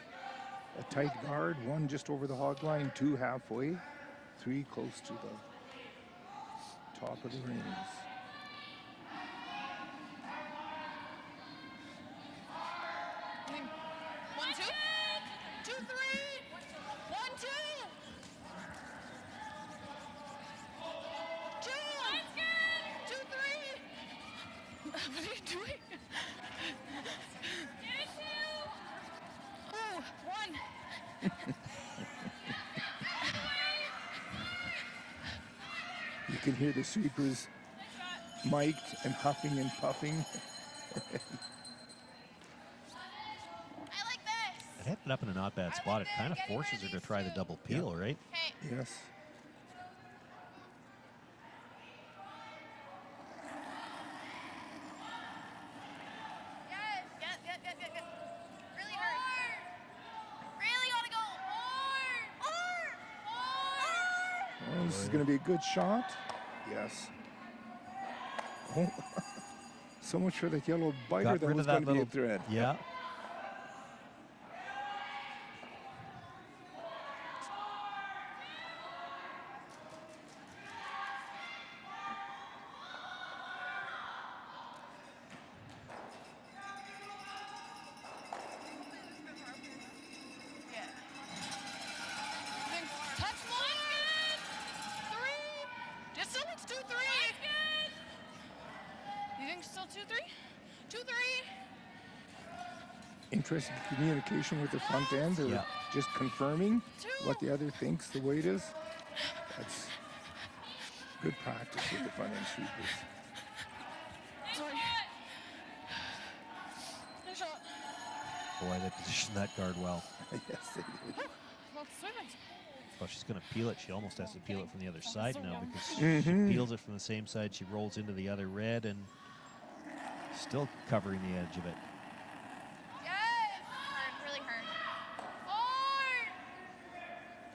a tight guard, 1 just over the hog line, 2 halfway, 3 close to the top of the rings. One, two. 2, 3. 1, 2. 2. 2, 3. What are you doing? Oh, 1. You can hear the sweepers mic'd and puffing and puffing. It ended up in a not bad spot. It kind of forces her to try the double peel, right? Yes. Yes. Really hard. Really gotta go hard. Oh, this is going to be a good shot. Yes. Oh, so much for that yellow biter Got that rid was of going that to be a little thread. Yeah. Touch more. 3. Just still it's 2, 3. You think still 2, 3? 2, 3. Interesting communication with the front end, or just confirming what the other thinks the weight is. That's good practice with the front end sweepers. Sorry. Nice shot. Boy, they positioned that guard well. Yes, they did. Well, swimming. Well, she's going to peel it. She almost has to peel it from the other side now, because Mhm. she peels it from the same side. She rolls into the other red and still covering the edge of it. Yes. Hard, really hard. Hard.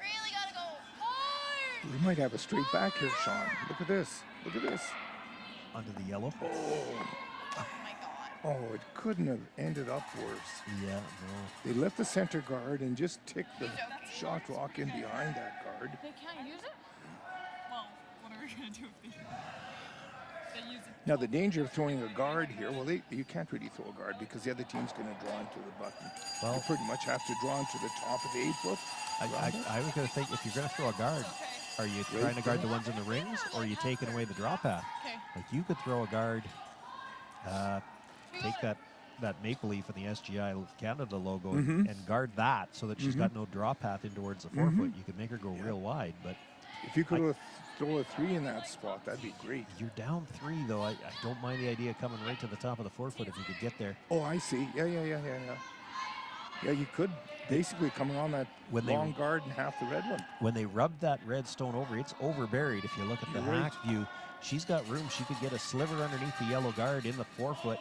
Really gotta go hard. We might have a straight back here, Sean. Look at this. Look at this. Onto the yellow. Oh my God. Oh, it couldn't have ended up worse. Yeah, no. They left the center guard and just ticked the shot rock in behind that guard. They can't use it? Well, what are we going to do if they use it? Now, the danger of throwing a guard here, well, you can't really throw a guard because the other team's going to draw into the button. Well, you pretty much have to draw into the top of the 8-foot. I was going to think, if you're going to throw a guard, are you trying to guard the ones in the rings, or are you taking away the draw path? Okay. Like, you could throw a guard, take that maple leaf and the SGI Canada logo and guard that so that she's got no draw path in towards the 4-foot. You could make her go real wide, but if you could throw a 3 in that spot, that'd be great. You're down 3, though. I don't mind the idea of coming right to the top of the 4-foot if you could get there. Oh, I see. Yeah. Yeah, you could basically come around that long guard and half the red one. When they rubbed that red stone over, it's over buried. If you look at the hack view, she's got room. She could get a sliver underneath the yellow guard in the 4-foot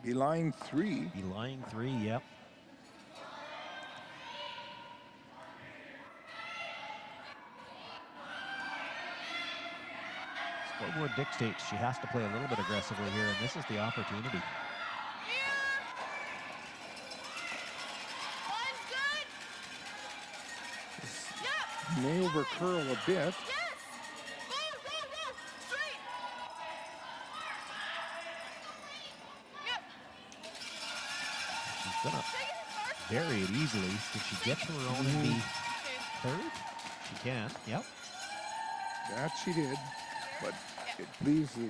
Be lying 3. Be lying 3, yep. Scoreboard dictates she has to play a little bit aggressively here, and this is the opportunity. May over curl a bit. She's gonna vary it easily. Did she get to her own and be third? She can, yep. That she did, but it leaves the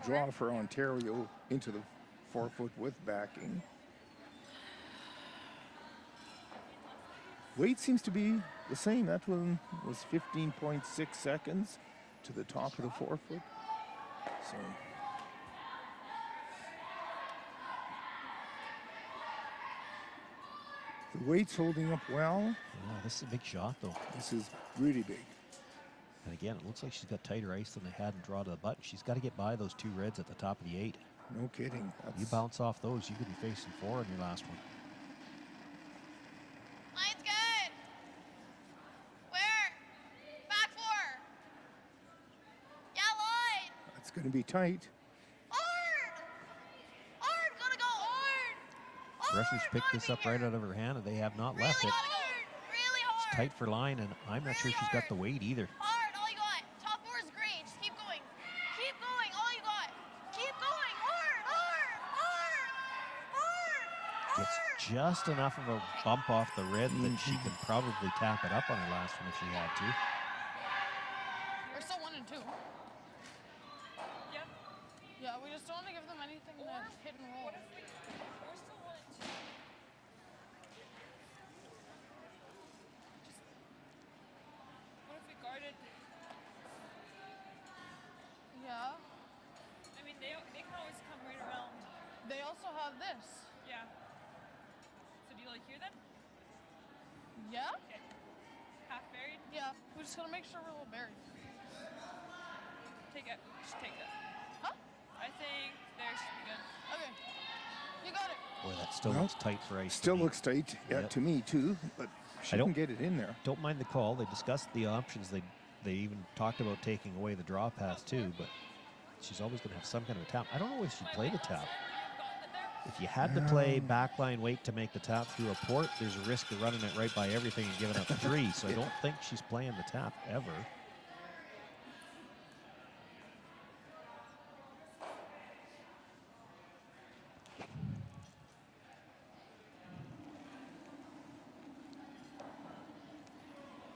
draw for Ontario into the 4-foot with backing. Weight seems to be the same. That one was 15.6 seconds to the top of the 4-foot. So the weight's holding up well. Yeah, this is a big shot, though. This is really big. And again, it looks like she's got tighter ice than they had in draw to the button. She's got to get by those 2 reds at the top of the 8. No kidding. You bounce off those, you could be facing 4 on your last one. Line's good. Where? Back 4. Yeah, line. That's going to be tight. Hard. Hard. Gotta go hard. Rushers picked this up right out of her hand, and they have not left it. Really hard. It's tight for line, and I'm not sure she's got the weight either. Hard. All you got. Top 4 is great. Just keep going. Keep going. All you got. Keep going. Hard. Hard. Hard. Hard. Gets just enough of a bump off the red that she can probably tap it up on her last one if she had to. We're still 1 and 2. Yep. Yeah, we just don't want to give them anything to hit and roll. We're still 1 and 2. What if we guarded? Yeah. I mean, they can always come right around. They also have this. Yeah. So do you like here then? Yeah. Okay. Half buried? Yeah. We just gotta make sure we're a little buried. Take it. Just take it. Huh? I think there should be good. Okay. You got it. Boy, that still looks tight for ice. Still looks tight, yeah, to me too, but she can get it in there. Don't mind the call. They discussed the options. They even talked about taking away the draw pass too, but she's always going to have some kind of a tap. I don't know if she'd play the tap. If you had to play backline weight to make the tap through a port, there's a risk of running it right by everything and giving up 3. So I don't think she's playing the tap ever.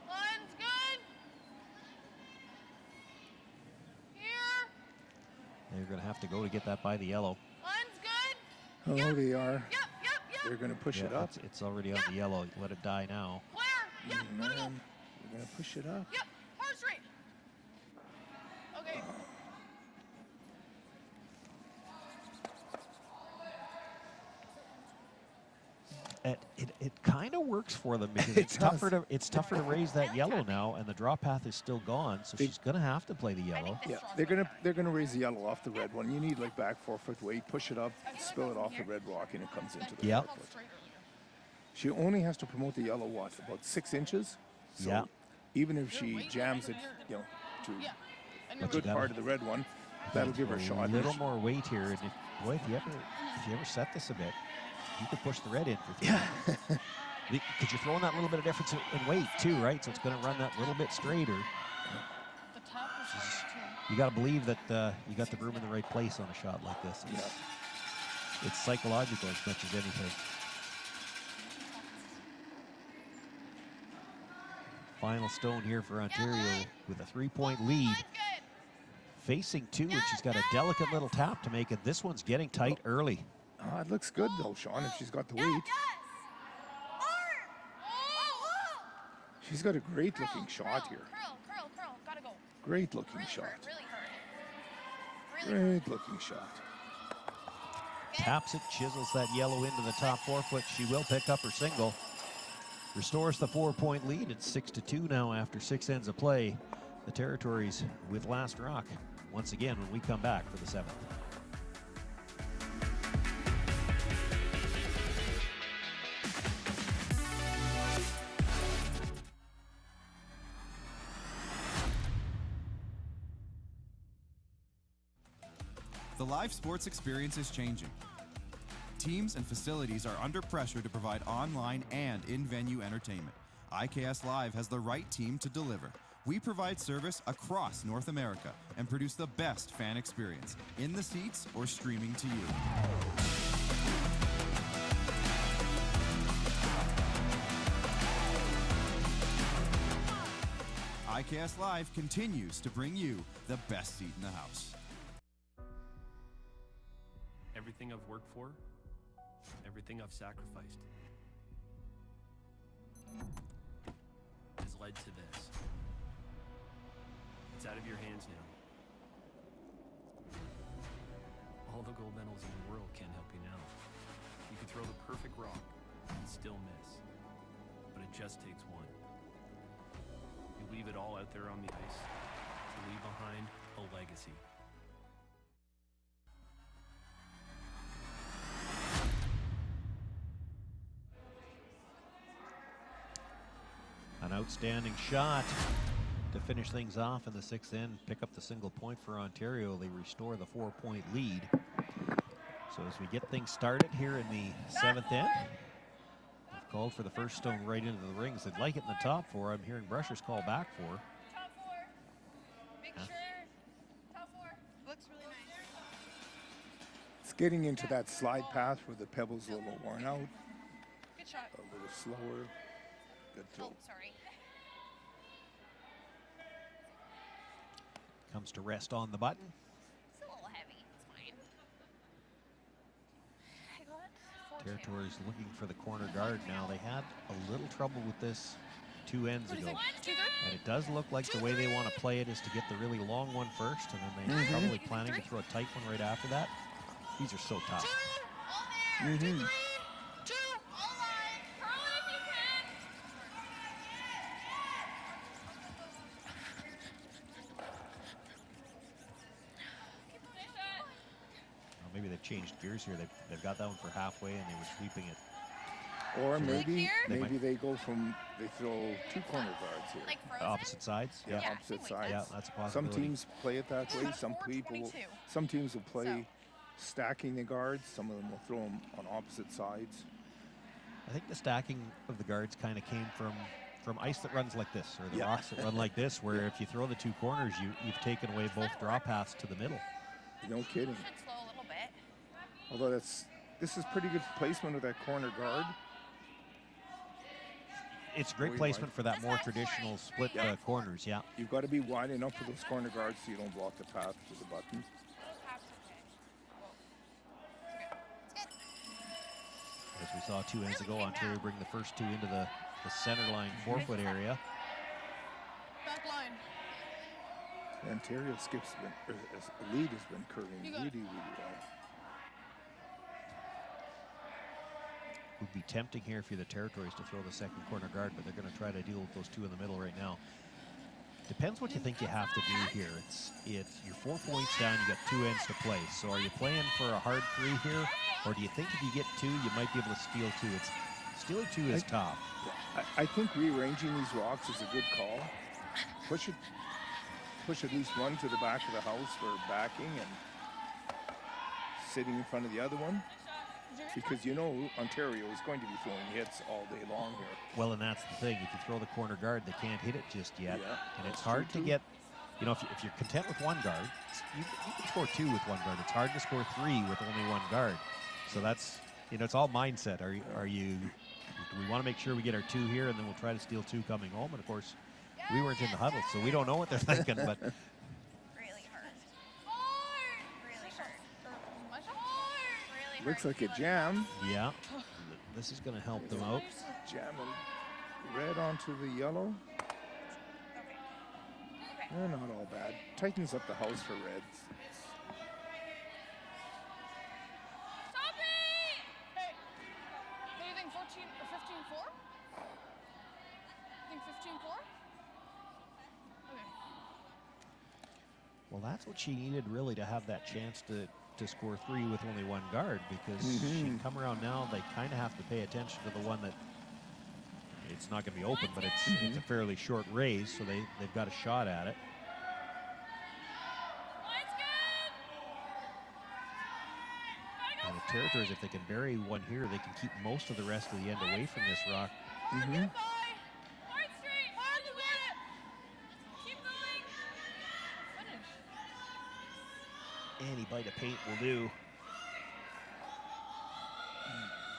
Line's good. Here. They're going to have to go to get that by the yellow. Line's good. Oh, they are. Yep. They're going to push it up. It's already on the yellow. Let it die now. Where? Yep. Gotta go. They're going to push it up. Yep. Hard straight. Okay. It kind of works for them because it's tougher to raise that yellow now, and the draw path is still gone, so she's going to have to play the yellow. Yeah, they're gonna raise the yellow off the red one. You need like back 4-foot weight, push it up, spill it off the red rock, and it comes into the 4-foot. She only has to promote the yellow about 6 inches. So even if she jams it, to a good part of the red one, that'll give her a shot. A little more weight here, and if you ever set this a bit, you could push the red in for 3. Because you're throwing that little bit of difference in weight too, right? So it's going to run that little bit straighter. You got to believe that you got the broom in the right place on a shot like this. It's psychological as much as anything. Final stone here for Ontario with a 3-point lead. Facing 2, and she's got a delicate little tap to make it. This one's getting tight early. Oh, it looks good though, Sean, if she's got the weight. She's got a great looking shot here. Curl. Gotta go. Great looking shot. Really hard. Great looking shot. Taps it, chisels that yellow into the top 4-foot. She will pick up her single. Restores the 4-point lead. It's 6-2 now after 6 ends of play. The Territories with last rock once again when we come back for the 7th. The live sports experience is changing. Teams and facilities are under pressure to provide online and in-venue entertainment. IKS Live has the right team to deliver. We provide service across North America and produce the best fan experience, in the seats or streaming to you. IKS Live continues to bring you the best seat in the house. Everything I've worked for, everything I've sacrificed, has led to this. It's out of your hands now. All the gold medals in the world can't help you now. You can throw the perfect rock and still miss, but it just takes one. You leave it all out there on the ice to leave behind a legacy. An outstanding shot to finish things off in the 6th end, pick up the single point for Ontario. They restore the 4-point lead. So as we get things started here in the 7th end, they've called for the first stone right into the rings. They'd like it in the top 4. I'm hearing Brushers call back for. Top 4. Make sure. Top 4. Looks really nice. It's getting into that slide path where the pebble's a little worn out, Good shot. a little slower. Good throw. Oh, sorry. Comes to rest on the button. It's a little heavy. It's fine. I got 4-2. Territories looking for the corner guard now. They had a little trouble with this 2 ends ago. And it does look like the way they want to play it is to get the really long one first, and then they're probably planning to throw a tight one right after that. These are so tough. All there. 2, 3, 2. All line. Curl it if you can. Well, maybe they've changed gears here. They've got that one for halfway, and they were sweeping it. Or So maybe they go from, they throw 2 corner guards here. Like frozen? Opposite sides? Yeah, Yeah. opposite sides. Yeah, that's a Some possibility. teams play it that way. That's Some teams will play So. stacking the guards. Some of them will throw them on opposite sides. I think the stacking of the guards kind of came from ice that runs like this, or the Yeah. rocks that run like this, where if you throw the 2 corners, you've taken away both draw paths to the middle. No kidding. Should slow a little bit. Although this is pretty good placement of that corner guard. It's great Way placement wide. for that more traditional split corners, yeah. You've got to be wide enough for those corner guards so you don't block the path to the button. As we saw 2 ends ago, Ontario bring the first 2 into the center line 4-foot area. Back line. Ontario lead has been curling You really, got it. really well. Would be tempting here if you're the Territories to throw the second corner guard, but they're going to try to deal with those 2 in the middle right now. Depends what you think you have to do here. It's you're 4 points down, you got 2 ends to play. So are you playing for a hard 3 here, or do you think if you get 2, you might be able to steal 2? Stealing 2 is tough. I think rearranging these rocks is a good call. Push at least one to the back of the house for backing and sitting in front of the other one. Because you know Ontario is going to be throwing hits all day long here. Well, and that's the thing. If you throw the corner guard, they can't hit it just yet. Yeah, And it's that's hard true to too. get, if you're content with 1 guard, you can score 2 with 1 guard. It's hard to score 3 with only 1 guard. So that's, it's all mindset. Do we want to make sure we get our 2 here, and then we'll try to steal 2 coming home? And of course, we weren't in the huddle, so we don't know what they're thinking, but Really hurt. Really hurt. Really hurt. Looks like a jam. yeah, this is going to help them out. Jamming red onto the yellow. Okay. Not all bad. Tightens up the house for reds. Stop it! Hey, what do you think, 14 or 15-4? You think 15-4? Okay. Well, that's what she needed really to have that chance to score 3 with only 1 guard, because she can come around now. They kind of have to pay attention to the one that it's not going to be open, but it's a fairly short raise, so they've got a shot at it. Line's good! territories, if they can bury one here, they can keep most of the rest of the end away from this rock. Hard straight. Hard to get it. Keep going. Finish. Any bite of paint will do.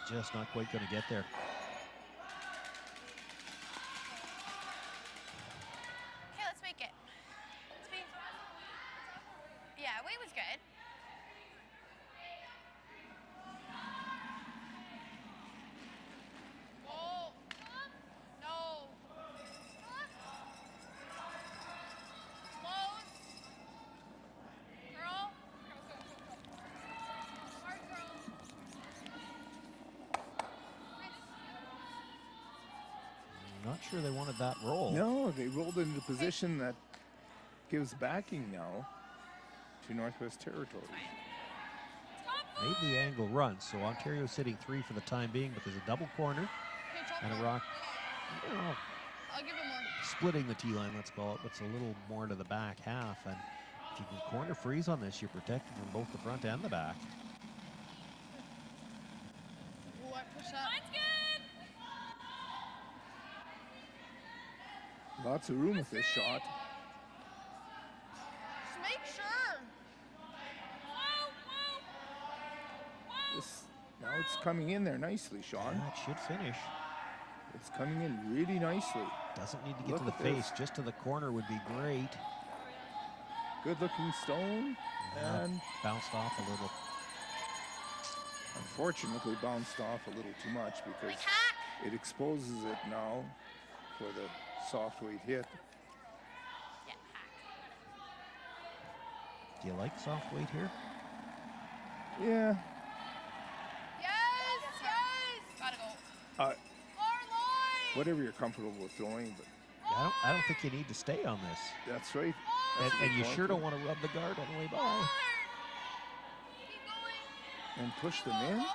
Just not quite going to get there. Okay, let's make it. Yeah, weight was good. Whoa. No. Close. Girl. Hard girl. Not sure they wanted that roll. No, they rolled into a position that gives backing now to Northwest Territories. Made the angle run, so Ontario's sitting 3 for the time being, but there's a double corner and a rock, you know, I'll give it more. splitting the tee line, let's call it, but it's a little more to the back half. And if you can corner freeze on this, you're protected from both the front and the back. Ooh, I push that. Mine's good. Lots of room with this shot. Just make sure. Now it's coming in there nicely, Sean. Yeah, it should finish. It's coming in really nicely. Doesn't need to get Look to the at this. face, just to the corner would be great. Good looking stone and bounced off a little. Unfortunately bounced off a little too much because it exposes it now for the soft weight hit. Do you like soft weight here? Yeah. Yes, yes. Gotta go. Whatever you're comfortable with throwing, but Yeah, I don't think you need to stay on this. that's right. And you sure don't want to rub the guard on the way by. And push them in. No,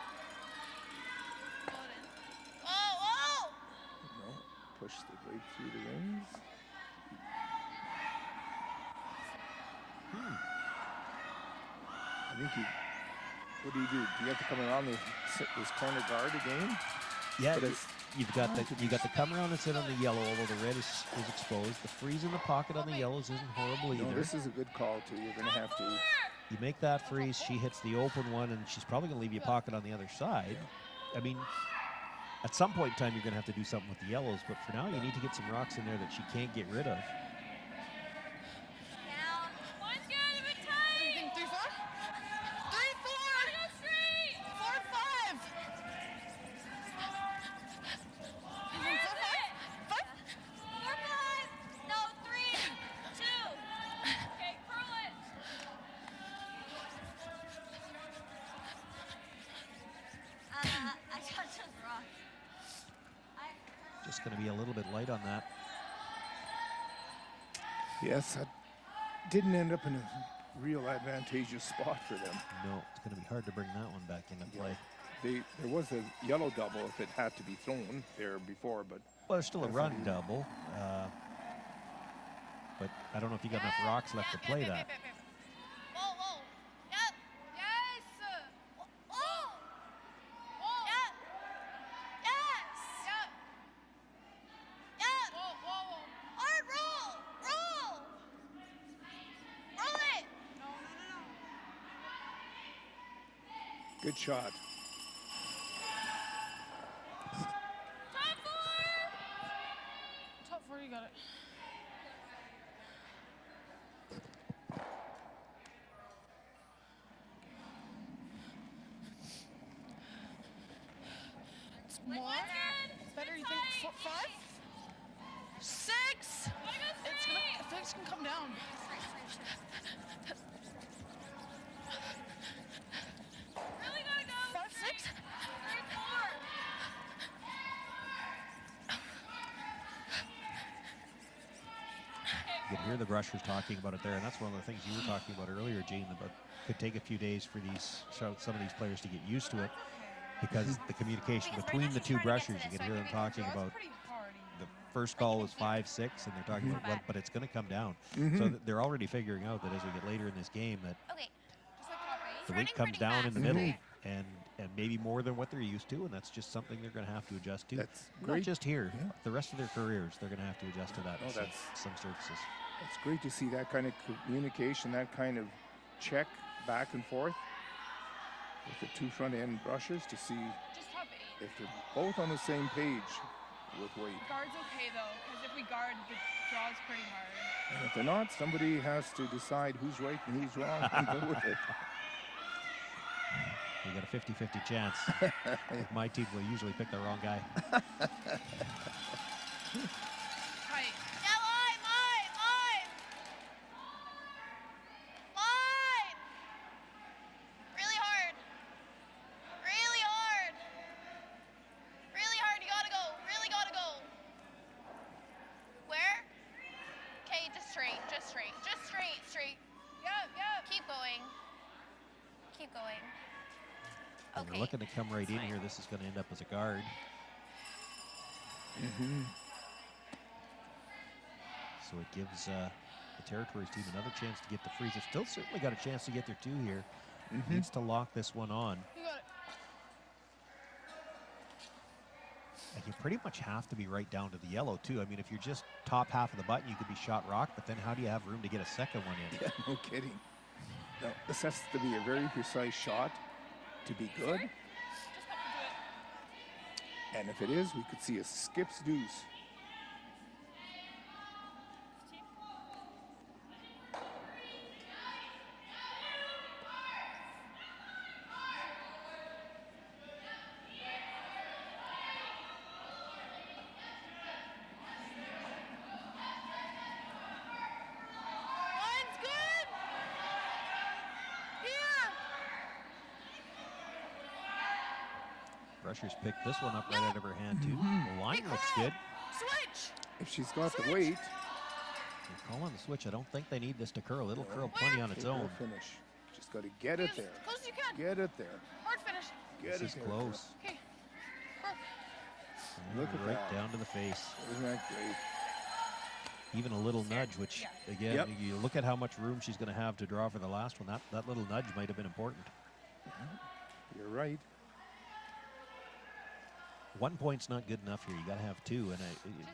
push the right through the rings. I think what do? Do you have to come around this corner guard again? Yeah, But it's you've got the come around and sit on the yellow, although the red is exposed. The freeze in the pocket on the yellows isn't horrible either. No, this is a good call too. You're gonna have to. You make that freeze, she hits the open one, and she's probably going to leave you a pocket on the other side. I mean, at some point in time, you're going to have to do something with the yellows, but for now, you need to get some rocks in there that she can't get rid of. Mine's good. A bit tight. 3, 4? 3, 4. Go straight. 4, 5. You think 4, 5? 5? 4, 5. No, 3, 2. Okay, curl it. I touched those rocks. Just going to be a little bit light on that. Yes, that didn't end up in a real advantageous spot for them. No, it's going to be hard to bring that one back into play. There was a yellow double if it had to be thrown there before, but Well, there's still a run double, but I don't know if you got enough rocks left to play that. Whoa, whoa. Yep. Yes. Whoa. Whoa. Yep. Yes. Yep. Yep. Whoa, whoa, whoa. Hard roll. Roll. Roll it. No, no, no, no. good shot. Top 4, you got it. It's more. It's better, you think? 4, 5? 6! It's gonna, I think it's gonna come down. Really gotta go. 5, 6? 3, 4. You can hear the rushers talking about it there, and that's one of the things you were talking about earlier, Gene, about could take a few days for some of these players to get used to it, because the communication between the two brushers, you can hear them talking about the first call was 5, 6, and they're talking about what, but it's going to come down. So they're already figuring out that as we get later in this game that the weight comes down in the middle. and maybe more than what they're used to, and that's just something they're going to have to adjust to. That's Not great. just here, Yeah. the rest of their careers, they're going to have to adjust to that. Oh, in some surfaces. It's great to see that kind of communication, that kind of check back and forth with the two front end brushers to see Just top 8. if they're both on the same page with weight. Guard's okay though, because if we guard, the draw's pretty hard. And if they're not, somebody has to decide who's right and who's wrong and go with it. You got a 50-50 chance. With my team will usually pick the wrong guy. Yeah, line, line, line. Line. Really hard. Really hard. Really hard. You gotta go. Really gotta go. Where? Okay, just straight. Just straight. Just straight. Straight. Yep. Keep going. Keep going. And they're looking to come right in here. This is going to end up as a guard. So it gives the Territories team another chance to get the freeze. They've still certainly got a chance to get their 2 here. Needs to lock this one on. You got it. And you pretty much have to be right down to the yellow, too. I mean, if you're just top half of the button, you could be shot rock, but then how do you have room to get a second one in? Yeah, no kidding. Now, this has to be a very precise shot to be good. Just help me do it. And if it is, we could see a skips deuce. Line's good. Here. Brushers picked this one up right out of her hand, too. The line looks good. Switch. If she's got the weight, They're calling the switch. I don't think they need this to curl. It'll curl plenty on its it'll own. finish. Just got to get it there. Close as you can. Get it there. Hard finish. Get This it is there. close. Okay. Look at right that. down to the face. Isn't that great? Even a little nudge, which, again, Yep. you look at how much room she's going to have to draw for the last one. That little nudge might have been important. You're right. 1 point's not good enough here. You got to have 2, and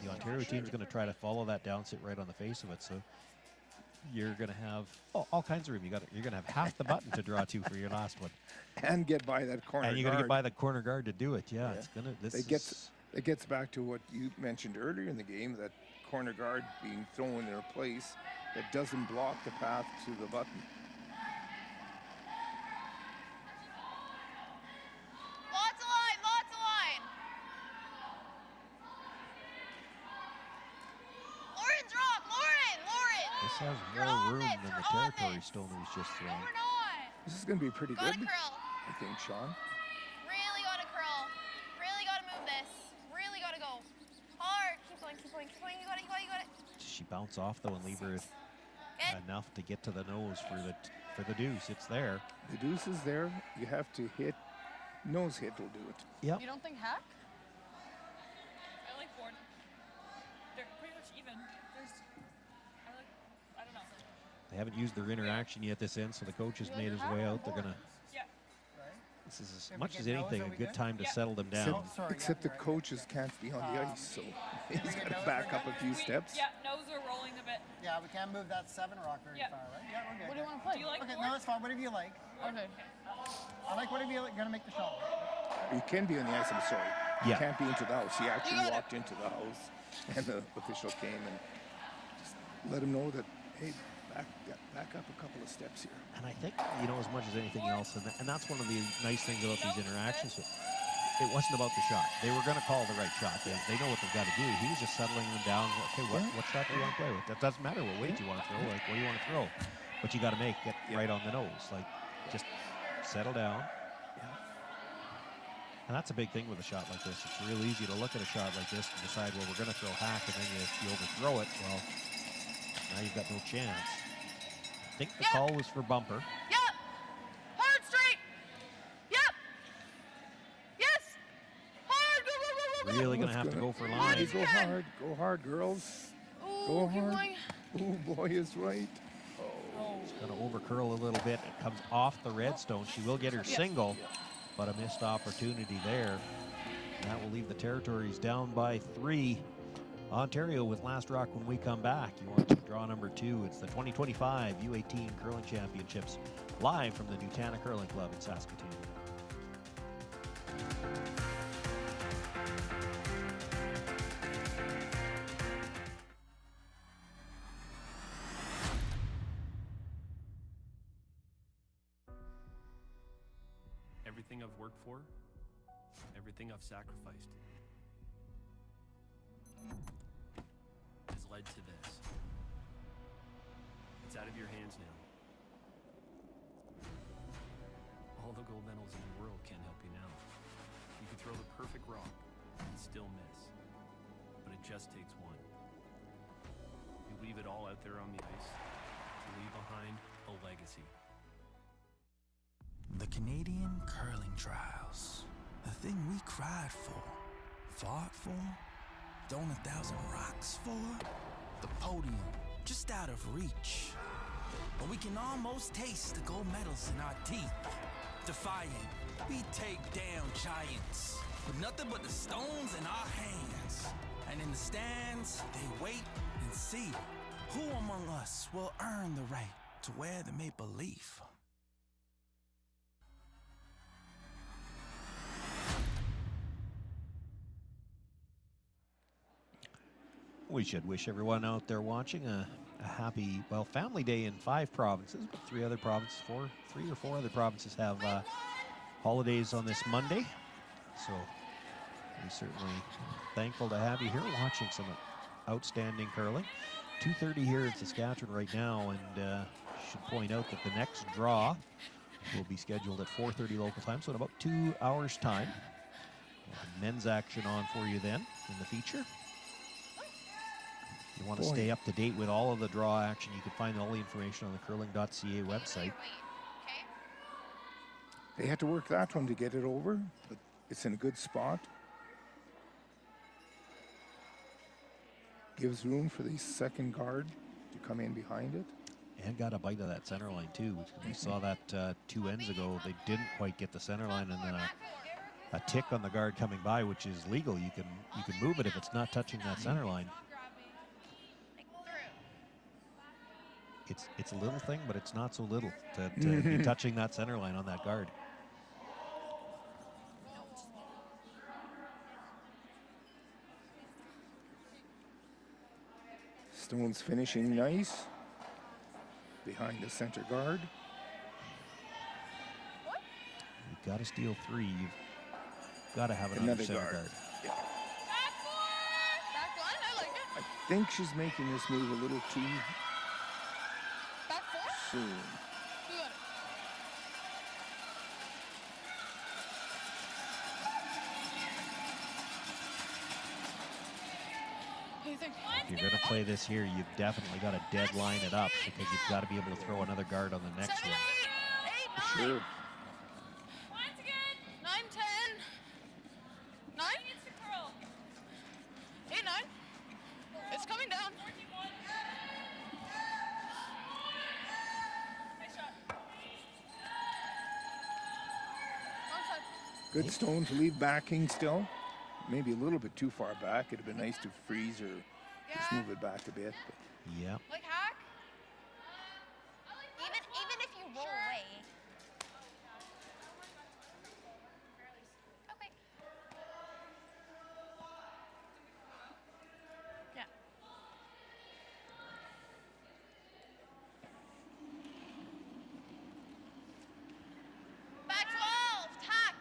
the Ontario team's going to try to follow that down, sit right on the face of it. So you're going to have all kinds of room. You're going to have half the button to draw to for your last one, And get by that corner and you're going to guard. get by the corner guard to do it. Yeah, it's going to. It gets back to what you mentioned earlier in the game, that corner guard being thrown in their place that doesn't block the path to the button. Lots of line. Lots of line. Lauren's rock. Lauren. This has You're more on room this, than you're the on Territory this. Stoner was just No, thrown. we're not. This is going to be pretty Gotta good, curl. I think, Sean. Really gotta curl. Really gotta move this. Really gotta go. Hard. Keep going. Keep going. Keep going. You got it. You got it. You got it. Does she bounce off though and leave her Good. enough to get to the nose for the deuce? It's there. The deuce is there. You have to hit. Nose hit will do it. Yep. You don't think hack? I like board. They're pretty much even. I don't know. They haven't used their interaction yet this end, so the coach has made his way out. They're gonna. Yeah. This is If as we much get as nose, anything are a we good good? time to settle them down. Except the coaches can't be on the ice, so he's got to back up a few steps. Yeah, nose are rolling a bit. Yeah, we can't move that 7 rock very Yeah. far, right? Yeah, we're good. What do you want to play? Do you like Okay, board? no, it's fine. Whatever you like. Okay. I like whatever you're gonna make the shot. You can be on the ice, I'm sorry. Yeah. You can't be into the house. He actually got it. walked into the house, and the official came and just let him know that, hey, back up a couple of steps here. And I think, as much as anything else, and that's one of the nice things about these interactions. It wasn't about the shot. They were going to call the right shot. They know what they've got to do. He was just settling them down. Okay, what shot do you want to play with? That doesn't matter what weight you want to throw, like what you want to throw. But you got to get right on the nose. Like, just settle down. And that's a big thing with a shot like this. It's real easy to look at a shot like this and decide, well, we're going to throw hack, and then you overthrow it. Well, now you've got no chance. I think the call was for bumper. Yep. Hard straight. Yep. Yes. Hard. Go, go, go, go, go. Really going to have to go for line. Go hard. Go hard, girls. Ooh, Go keep hard. going. Oh, boy is right. She's going to over curl a little bit. It comes off the redstone. She will get her single. but a missed opportunity there. That will leave the Territories down by 3. Ontario with last rock when we come back. You want to draw number 2. It's the 2025 U-18 Curling Championships, live from the Nutana Curling Club in Saskatoon. Everything I've worked for, everything I've sacrificed, has led to this. It's out of your hands now. All the gold medals in the world can't help you now. You can throw the perfect rock and still miss, but it just takes one. You leave it all out there on the ice to leave behind a legacy. The Canadian Curling Trials. The thing we cried for, fought for, thrown 1,000 rocks for. The podium, just out of reach. But we can almost taste the gold medals in our teeth. Defiant, we take down giants with nothing but the stones in our hands. And in the stands, they wait and see who among us will earn the right to wear the maple leaf. We should wish everyone out there watching a happy, well, family day in 5 provinces, but 3 or 4 other provinces have holidays on this Monday. So we're certainly thankful to have you here watching some outstanding curling. 2:30 here in Saskatchewan right now, and should point out that the next draw will be scheduled at 4:30 local time, so in about 2 hours' time. We'll have men's action on for you then in the feature. If you want to stay up to date with all of the draw action, you can find all the information on the Curling.ca website. They had to work that one to get it over, but it's in a good spot. Gives room for the second guard to come in behind it. And got a bite of that center line too. We saw that 2 ends ago. They didn't quite get the center line, and then a tick on the guard coming by, which is legal. You can move it if it's not touching that center line. It's a little thing, but it's not so little to be touching that center line on that guard. Stone's finishing nice behind the center guard. You've got to steal 3. You've got to have another center guard. Yeah. Back line, I like it. I think she's making this move a little too Back 4? soon. You got it. What do you think? If you're going to play this here, you've definitely got to deadline it up, because you've got to be able to throw another guard on the next 7, one. 8, 9. Sure. 9, 10. 9? 8, 9. It's coming down. Good stone to leave backing still. Maybe a little bit too far back. It'd have been nice to freeze or just move it back a bit. But. Yeah. Like hack? Even if you roll away. Okay. Yeah. Back 12, tack.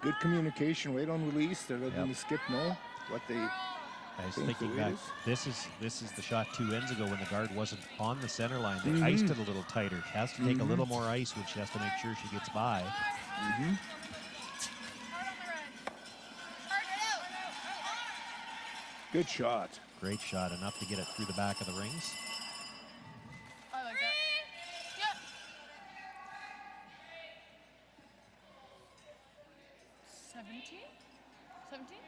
Good communication right on release. They're letting the skip know what they. I was thinking back, this is the shot 2 ends ago when the guard wasn't on the center line. They iced it a little tighter. She has to take a little more ice when she has to make sure she gets by. Good shot. Great shot, enough to get it through the back of the rings. I like that. Yep. 17? 17?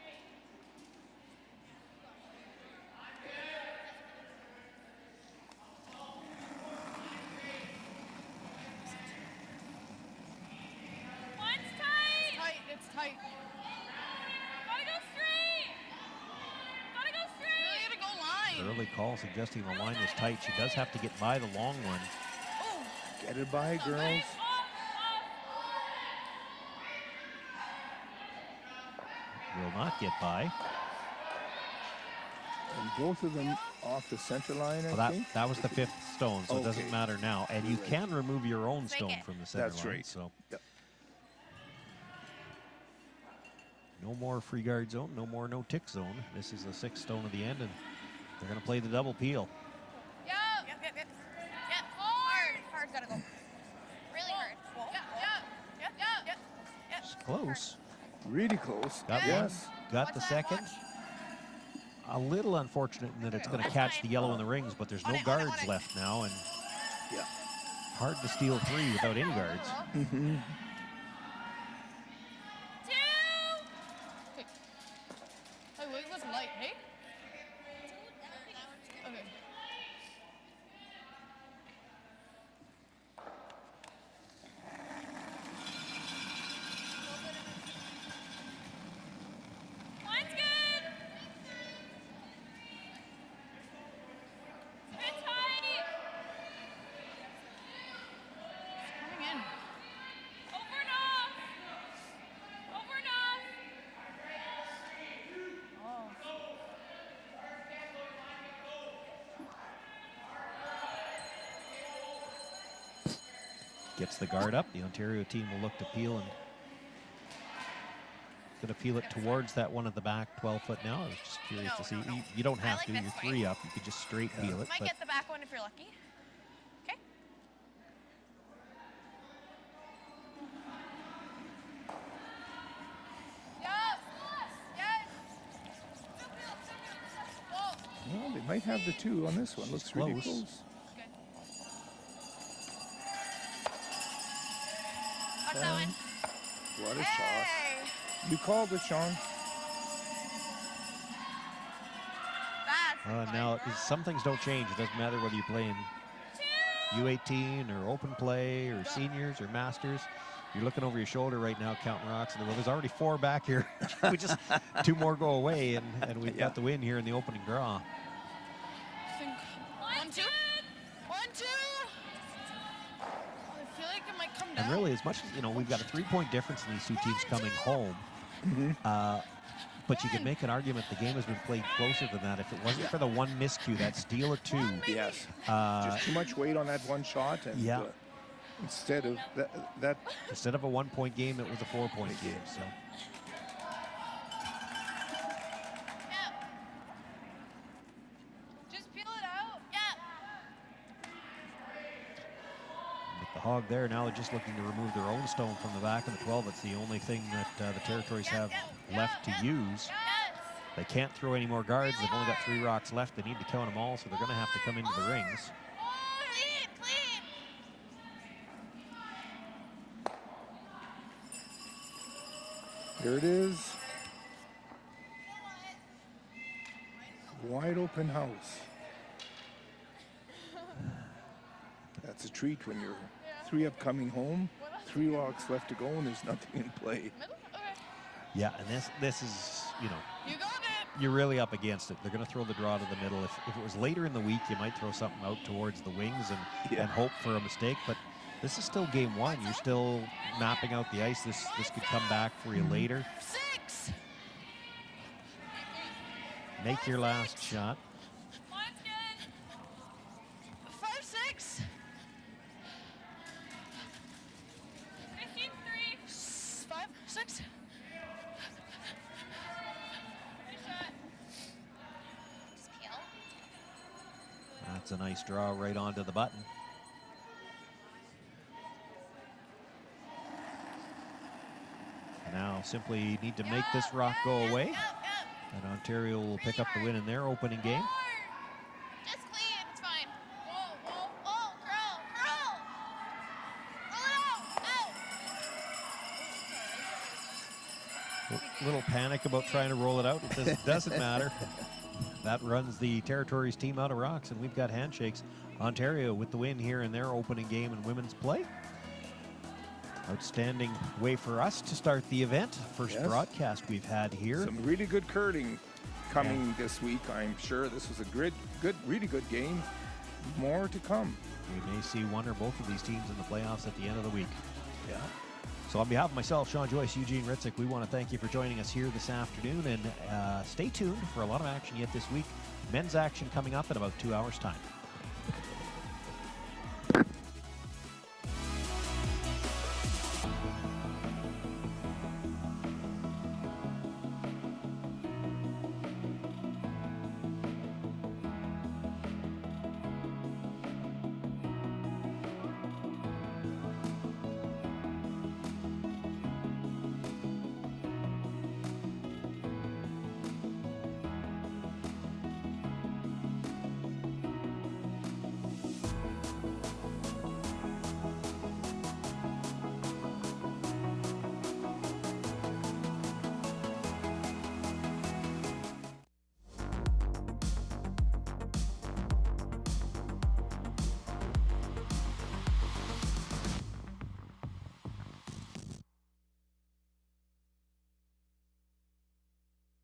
Early call suggesting the line was tight. She does have to get by the long one. Get it by, girls. Will not get by. And both of them off the center line, I Well, think. that was the 5th stone, so it doesn't Okay. matter now. And you can remove your own stone from the center That's line. right. So Yep. no more free guard zone, no more no tick zone. This is the 6th stone of the end, and they're going to play the double peel. Yep. Hard. Hard. Gotta go. Really hard. Yep. It's close. Really close. Got yes. one, got the second. A little unfortunate in that it's going to catch the yellow in the rings, but there's no guards left now, and Yeah. hard to steal 3 without any guards. Mm-hmm. Hey, wait, was light, hey? Okay. Line's good. Spin tight. Coming in. Over and off. Over and off. Gets the guard up. The Ontario team will look to peel and going to peel it towards that one at the back, 12 foot now. I was just curious to see. You don't have to. You're 3 up. You could just straight peel it. Might But get the back one if you're lucky. Okay. Yes. Well, they might have the 2 on this one. Looks really close. close. Watch that one. What a shot. You called it, Sean. That's now, some things don't change. It doesn't matter whether you're playing U-18 or open play or seniors or masters. You're looking over your shoulder right now, counting rocks, and well, there's already 4 back here. We just 2 more go away, and we've got the win here in the opening draw. I think 1, 2. 1, 2. I feel like it might come down. And really, as much as, we've got a 3-point difference in these 2 teams coming home. But you can make an argument the game has been played closer than that. If it wasn't for the 1 miscue, that steal of 2. Yes. Just too much weight on that one shot. And, instead of that. Instead of a 1-point game, it was a 4-point game. So. Just peel it out. Yep. With the hog there, now they're just looking to remove their own stone from the back of the 12. It's the only thing that the territories have left to use. They can't throw any more guards. They've only got 3 rocks left. They need to count them all, so they're going to have to come into the rings. There it is. Wide open house. That's a treat when you're 3 up coming home, 3 rocks left to go, and there's nothing in play. Yeah, and this is, You got it. you're really up against it. They're going to throw the draw to the middle. If it was later in the week, you might throw something out towards the wings and hope for a mistake. But this is still game 1. You're still mapping out the ice. This could come back for you later. 6. Make your last shot. 5, 6. 15-3. 5, 6. That's a nice draw right onto the button. Now simply need to make this rock go away. And Ontario will pick up the win in their opening game. Just clean. It's fine. Whoa. Curl. Roll it out. A little panic about trying to roll it out. It doesn't matter. That runs the Territories team out of rocks, and we've got handshakes. Ontario with the win here in their opening game in women's play. Outstanding way for us to start the event. First broadcast we've had here. Some really good curling. coming this week. I'm sure this was a really good game. More to come. We may see one or both of these teams in the playoffs at the end of the week. Yeah. So on behalf of myself, Sean Joyce, Eugene Ritzik, we want to thank you for joining us here this afternoon, and stay tuned for a lot of action yet this week. Men's action coming up in about 2 hours' time.